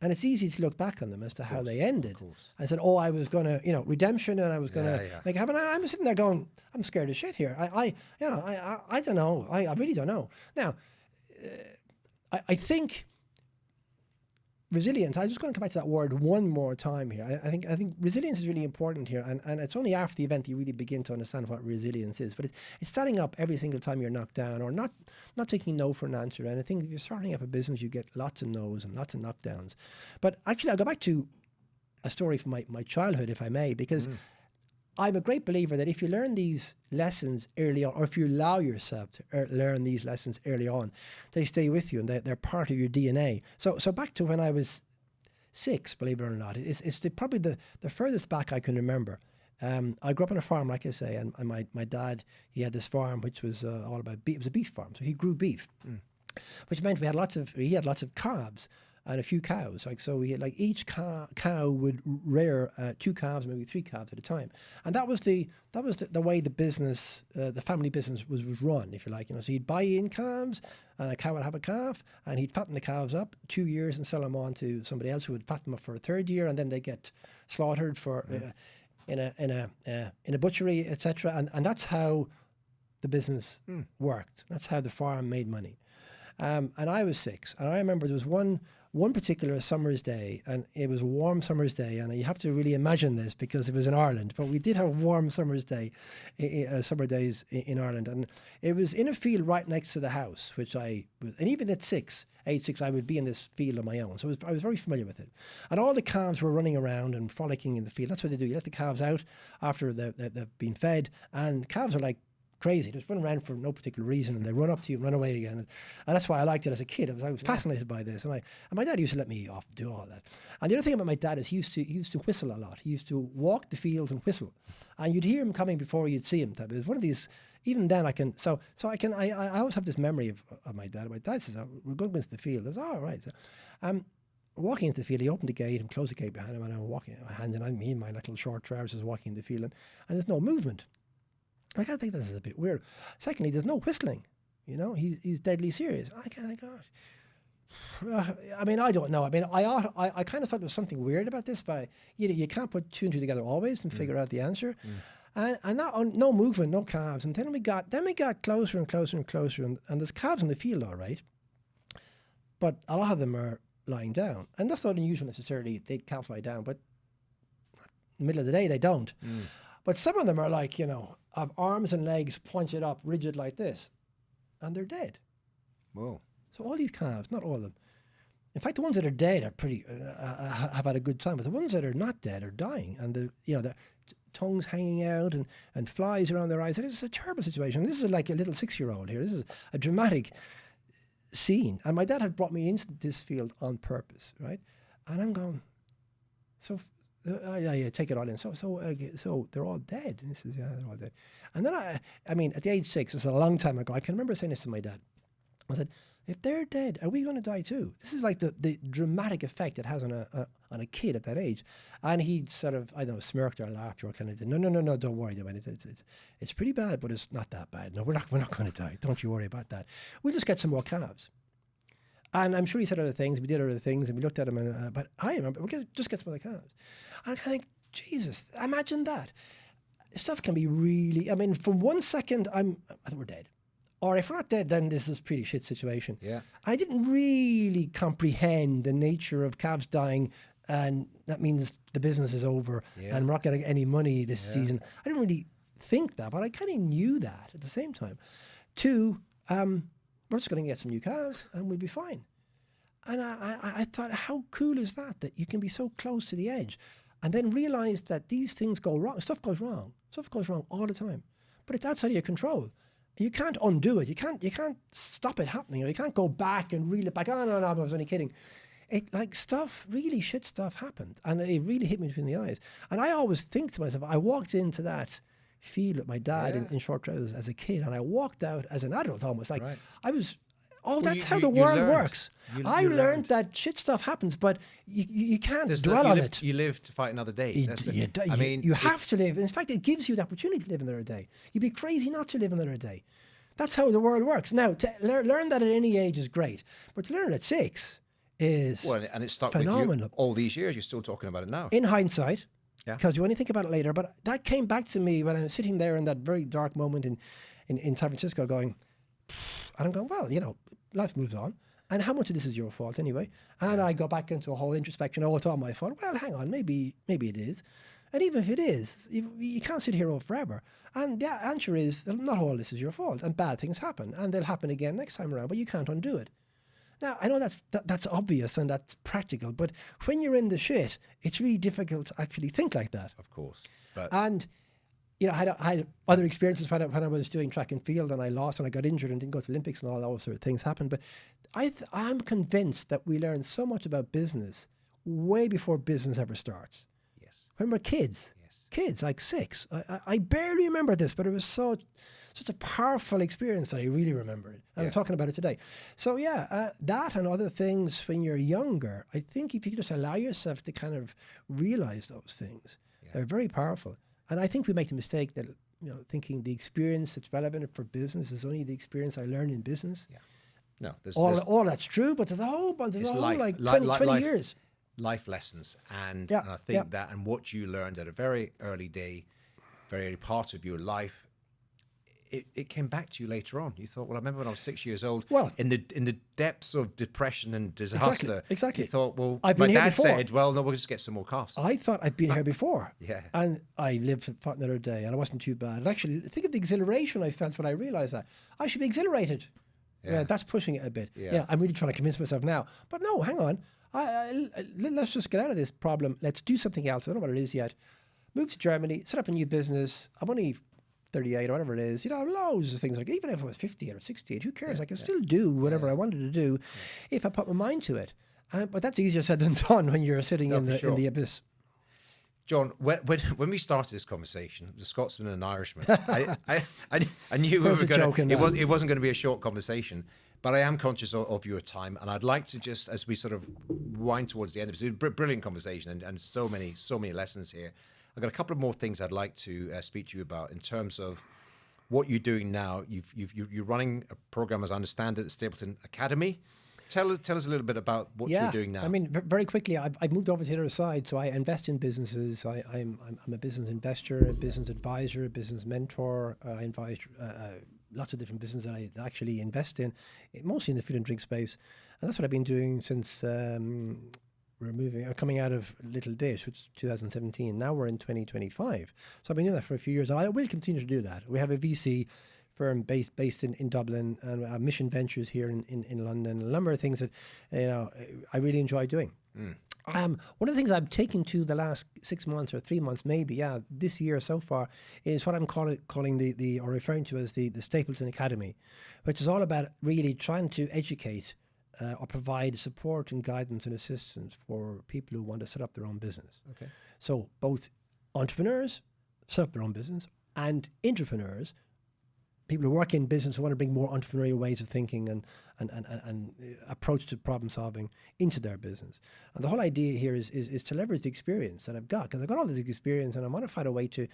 And it's easy to look back on them as to how they ended. I said, I was going to, redemption, and I was going to make it happen. I'm sitting there going, I'm scared as shit here. I don't know. I really don't know. Now, I think resilience, I'm just going to come back to that word one more time here. I think resilience is really important here, and it's only after the event you really begin to understand what resilience is. But it's standing up every single time you're knocked down, or not taking no for an answer. And I think if you're starting up a business, you get lots of no's and lots of knockdowns. But actually, I'll go back to a story from my childhood, if I may, because I'm a great believer that if you learn these lessons early on, or if you allow yourself to learn these lessons early on, they stay with you and they're part of your DNA. So back to when I was 6, believe it or not, it's probably the furthest back I can remember. I grew up on a farm, like I say, and my dad, he had this farm which was all about beef. It was a beef farm, so he grew beef, which meant he had lots of calves and a few cows. So we had, each cow would rear 2 calves, maybe 3 calves at a time, and that was the way the business, the family business was run, if you like. So he'd buy in calves, and a cow would have a calf, and he'd fatten the calves up 2 years and sell them on to somebody else who would fatten them up for a 3rd year, and then they get slaughtered for in a butchery, etc. And that's how the business worked. That's how the farm made money. And I was 6, and I remember there was one particular summer's day, and it was a warm summer's day, and you have to really imagine this because it was in Ireland, but we did have warm summer days in Ireland, and it was in a field right next to the house, and even at age 6, I would be in this field on my own, so I was very familiar with it. And all the calves were running around and frolicking in the field. That's what they do. You let the calves out after they've been fed, and calves are like crazy. They just run around for no particular reason, and they run up to you and run away again. And that's why I liked it as a kid. I was fascinated by this, and my dad used to let me off do all that. And the other thing about my dad is he used to whistle a lot. He used to walk the fields and whistle, and you'd hear him coming before you'd see him. It was one of these. Even then, I always have this memory of my dad. My dad says, "We're going into the field." I was all right. So, walking into the field, he opened the gate and closed the gate behind him, and I'm walking, my hands in me and my little short trousers walking in the field, and there's no movement. I think this is a bit weird. Secondly, there's no whistling. He's deadly serious. I kind of, gosh. I don't know. I kind of thought there was something weird about this, but you can't put 2 and 2 together always and figure out the answer. And no movement, no calves. And then we got closer and closer and closer, and there's calves in the field, all right. But a lot of them are lying down, and that's not unusual necessarily. Calves lie down, but in the middle of the day they don't. But some of them are have arms and legs pointed up, rigid like this, and they're dead. Whoa. So all these calves, not all of them. In fact, the ones that are dead are pretty, have had a good time, but the ones that are not dead are dying, and the tongues hanging out and flies around their eyes. It's a terrible situation. This is like a little 6-year-old here. This is a dramatic scene. And my dad had brought me into this field on purpose, right? And I'm going, take it all in. So they're all dead. And he says, yeah, they're all dead. And then at the age 6, it's a long time ago, I can remember saying this to my dad. I said, if they're dead, are we going to die too? This is like the dramatic effect it has on a kid at that age. And he sort of, I don't know, smirked or laughed or kind of, no, don't worry about it. It's pretty bad, but it's not that bad. No, we're not going to die. Don't you worry about that. We'll just get some more calves. And I'm sure he said other things. We did other things, and we looked at him. And, but I remember, just get some other calves. And I think, Jesus, imagine that. Stuff can be really. I mean, from 1 second, I think we're dead, or if we're not dead, then this is a pretty shit situation. Yeah. I didn't really comprehend the nature of calves dying, and that means the business is over, and we're not getting any money this season. I didn't really think that, but I kind of knew that at the same time. Two. We're just going to get some new calves and we'll be fine. And I thought, how cool is that you can be so close to the edge and then realize that these things go wrong. Stuff goes wrong all the time, but it's outside of your control. You can't undo it. You can't stop it happening, or you can't go back and reel it back. Oh, no, I was only kidding. Really shit stuff happened, and it really hit me between the eyes. And I always think to myself, I walked into that field with my dad in short trousers as a kid, and I walked out as an adult almost. Like, I was, that's how the world works. I learned that shit stuff happens, but you can't dwell on it. You live to fight another day. You have to live. In fact, it gives you the opportunity to live another day. You'd be crazy not to live another day. That's how the world works. Now, to learn that at any age is great, but to learn at 6 is and it's stuck phenomenal. With you all these years. You're still talking about it now. In hindsight, yeah, because you only think about it later. But that came back to me when I was sitting there in that very dark moment in San Francisco, going, and I'm going, well, life moves on, and how much of this is your fault anyway? And I go back into a whole introspection. Oh, it's all my fault. Well, hang on, maybe it is. And even if it is, you can't sit here all forever. And the answer is, not all this is your fault, and bad things happen, and they'll happen again next time around, but you can't undo it. Now, I know that's obvious and that's practical, but when you're in the shit, it's really difficult to actually think like that. Of course. And, I had other experiences when I was doing track and field, and I lost and I got injured and didn't go to the Olympics, and all those sort of things happened. But I'm convinced that we learn so much about business way before business ever starts. Yes. When we're kids. Kids, like 6. I barely remember this, but it was such a powerful experience that I really remember it. And I'm talking about it today. So that and other things when you're younger, I think if you just allow yourself to kind of realize those things, they're very powerful. And I think we make the mistake that, thinking the experience that's relevant for business is only the experience I learned in business. Yeah. No, there's all that's true, but there's a whole bunch, 20 years. Life lessons, and I think that, and what you learned at a very early part of your life, it came back to you later on. You thought, well, I remember when I was 6 years old, in the depths of depression and disaster. Exactly. You thought, well, my dad said, well, no, we'll just get some more calves. I thought I'd been here before. Yeah. And I lived for another day, and it wasn't too bad. And actually, think of the exhilaration I felt when I realised that. I should be exhilarated. Yeah, that's pushing it a bit. Yeah, I'm really trying to convince myself now. But no, hang on. Let's just get out of this problem. Let's do something else. I don't know what it is yet. Move to Germany, set up a new business. I'm only 38 or whatever it is. Loads of things. Like, even if I was 58 or 68, who cares? I can still do whatever I wanted to do if I put my mind to it. But that's easier said than done when you're sitting in the abyss. John, when we started this conversation, it was a Scotsman and an Irishman. I knew it wasn't going to be a short conversation, but I am conscious of your time, and I'd like to just, as we sort of wind towards the end of this, brilliant conversation and so many lessons here. I've got a couple of more things I'd like to speak to you about in terms of what you're doing now. You're running a program, as I understand it, at Stapleton Academy. Tell us a little bit about what you're doing now. I mean, very quickly, I've moved over to the other side. So I invest in businesses. I'm a business investor, a business advisor, a business mentor. I advise lots of different businesses that I actually invest in, mostly in the food and drink space. And that's what I've been doing since coming out of Little Dish, which is 2017. Now we're in 2025. So I've been doing that for a few years. I will continue to do that. We have a VC firm based in Dublin, and Mission Ventures here in London. A number of things that I really enjoy doing. One of the things I've taken to the last 6 months or 3 months, maybe this year so far, is what I'm calling or referring to as the Stapleton Academy, which is all about really trying to educate or provide support and guidance and assistance for people who want to set up their own business. Okay. So both entrepreneurs set up their own business and entrepreneurs, people who work in business who want to bring more entrepreneurial ways of thinking and approach to problem solving into their business. And the whole idea here is to leverage the experience that I've got, because I've got all this experience, and I want to find a way to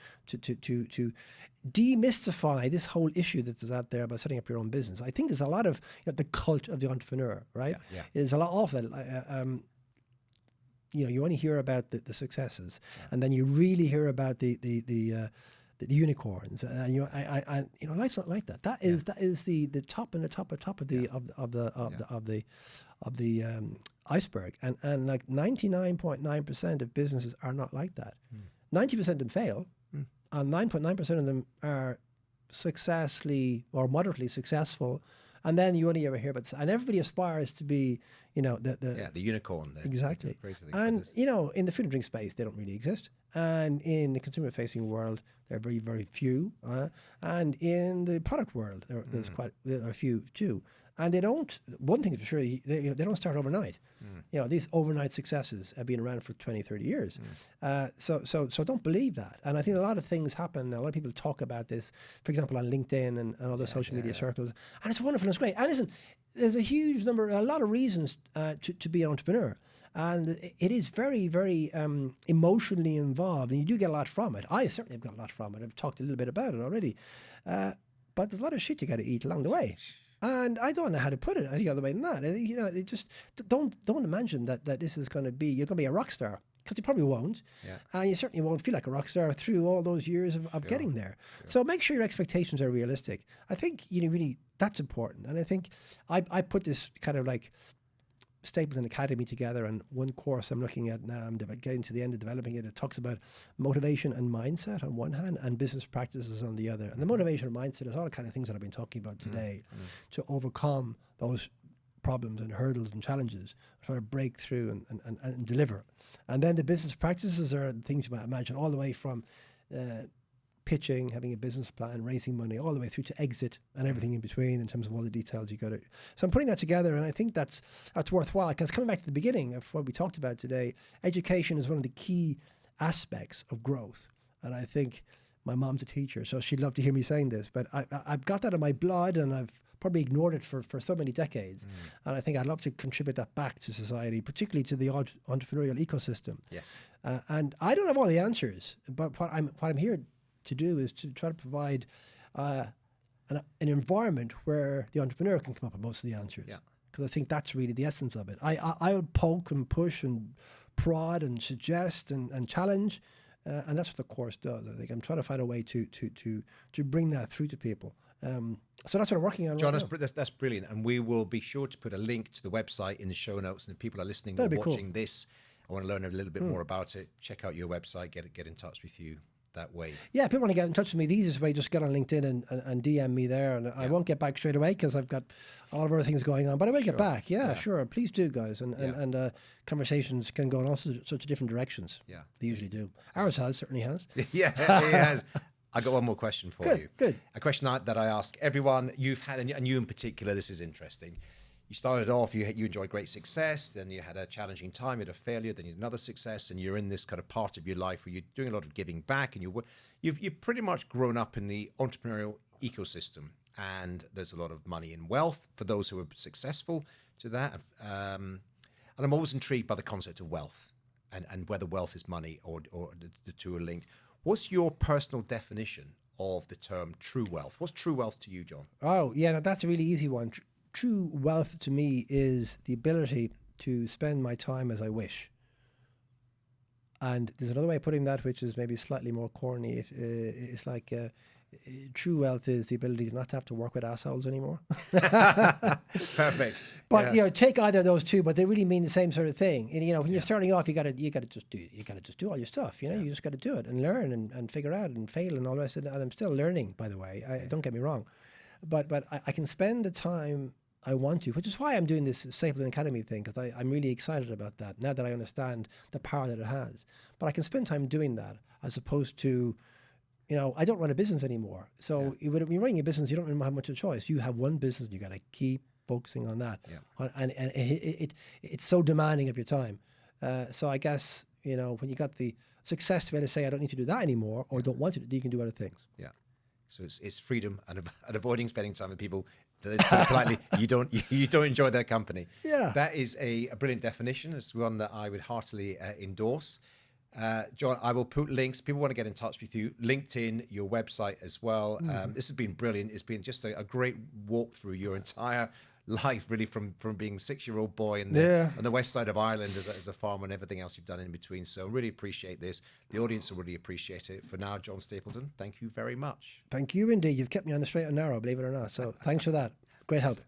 demystify this whole issue that's out there about setting up your own business. I think there's a lot of the cult of the entrepreneur, right? Yeah. There's a lot of it. You only hear about the successes, and then you really hear about the unicorns. Life's not like that. That is the top and the top of the iceberg, and like 99.9% of businesses are not like that. 90% of them fail, and 9.9% of them are successfully or moderately successful. And then you only ever hear about, and everybody aspires to be, the unicorn. Exactly. And in the food and drink space, they don't really exist. And in the consumer-facing world, there are very, very few. And in the product world, there's quite a few too. And they don't. One thing is for sure, they don't start overnight. These overnight successes have been around for 20, 30 years. So don't believe that. And I think a lot of things happen. A lot of people talk about this, for example, on LinkedIn and other social media circles. And it's wonderful and it's great. And listen, there's a lot of reasons to be an entrepreneur. And it is very, very emotionally involved, and you do get a lot from it. I certainly have got a lot from it. I've talked a little bit about it already. But there's a lot of shit you got to eat along the way. And I don't know how to put it any other way than that. It just don't imagine that this is going to be, you're going to be a rock star, because you probably won't. And you certainly won't feel like a rock star through all those years of getting there. So make sure your expectations are realistic. I think really that's important. And I think I put this kind of like Stapleton Academy together, and one course I'm looking at now, I'm getting to the end of developing it. It talks about motivation and mindset on one hand, and business practices on the other. And the motivation and mindset is all the kind of things that I've been talking about today to overcome those problems and hurdles and challenges, try to break through and deliver. And then the business practices are things you might imagine, all the way from pitching, having a business plan, raising money, all the way through to exit and everything in between in terms of all the details you got to. So I'm putting that together, and I think that's worthwhile, because coming back to the beginning of what we talked about today, education is one of the key aspects of growth. And I think my mom's a teacher, so she'd love to hear me saying this, but I've got that in my blood, and I've probably ignored it for so many decades. And I think I'd love to contribute that back to society, particularly to the entrepreneurial ecosystem. Yes. And I don't have all the answers, but what I'm here to do is to try to provide an environment where the entrepreneur can come up with most of the answers. Because I think that's really the essence of it. I'll poke and push and prod and suggest and challenge, and that's what the course does. I think I'm trying to find a way to bring that through to people. So that's what I'm working on. John, right now. that's brilliant, and we will be sure to put a link to the website in the show notes. And if people are listening That'd or be watching cool. this, I want to learn a little bit more about it. Check out your website. Get in touch with you that way. Yeah, people want to get in touch with me. The easiest way, just get on LinkedIn and DM me there. And I won't get back straight away because I've got a lot of other things going on. But I will get back. Yeah, sure. Please do, guys. And conversations can go in all sorts of different directions. Yeah. They usually do. Ours certainly has. Yeah, it has. I got one more question for you. Good. A question that I ask everyone you've had, and you in particular, this is interesting. You started off, you enjoyed great success, then you had a challenging time, you had a failure, then you had another success, and you're in this kind of part of your life where you're doing a lot of giving back, and you've pretty much grown up in the entrepreneurial ecosystem, and there's a lot of money and wealth for those who are successful to that. And I'm always intrigued by the concept of wealth and whether wealth is money or the two are linked. What's your personal definition of the term true wealth? What's true wealth to you, John? Oh, yeah, no, that's a really easy one. True wealth to me is the ability to spend my time as I wish. And there's another way of putting that, which is maybe slightly more corny. It's like true wealth is the ability not to have to work with assholes anymore. Perfect. But take either of those two, but they really mean the same sort of thing. And when you're starting off, you gotta just do all your stuff. You just got to do it and learn and figure out and fail and all the rest. And I'm still learning, by the way. Don't get me wrong, but I can spend the time I want to, which is why I'm doing this Stapleton Academy thing, because I'm really excited about that now that I understand the power that it has. But I can spend time doing that as opposed to, I don't run a business anymore. So when you're running a business, you don't really have much of a choice. You have one business, you got to keep focusing on that. And it's so demanding of your time. So I guess, when you got the success to be able to say, I don't need to do that anymore, or don't want to, you can do other things. Yeah. So it's freedom and avoiding spending time with people that, put it politely, you don't enjoy their company. Yeah. That is a brilliant definition. It's one that I would heartily endorse. John, I will put links. People want to get in touch with you. LinkedIn, your website as well. This has been brilliant. It's been just a great walk through your entire life, really, from being a 6-year-old boy on the west side of Ireland as a farmer and everything else you've done in between. So really appreciate this. The audience will really appreciate it. For now, John Stapleton, thank you very much. Thank you indeed. You've kept me on the straight and narrow, believe it or not. So thanks for that. Great help.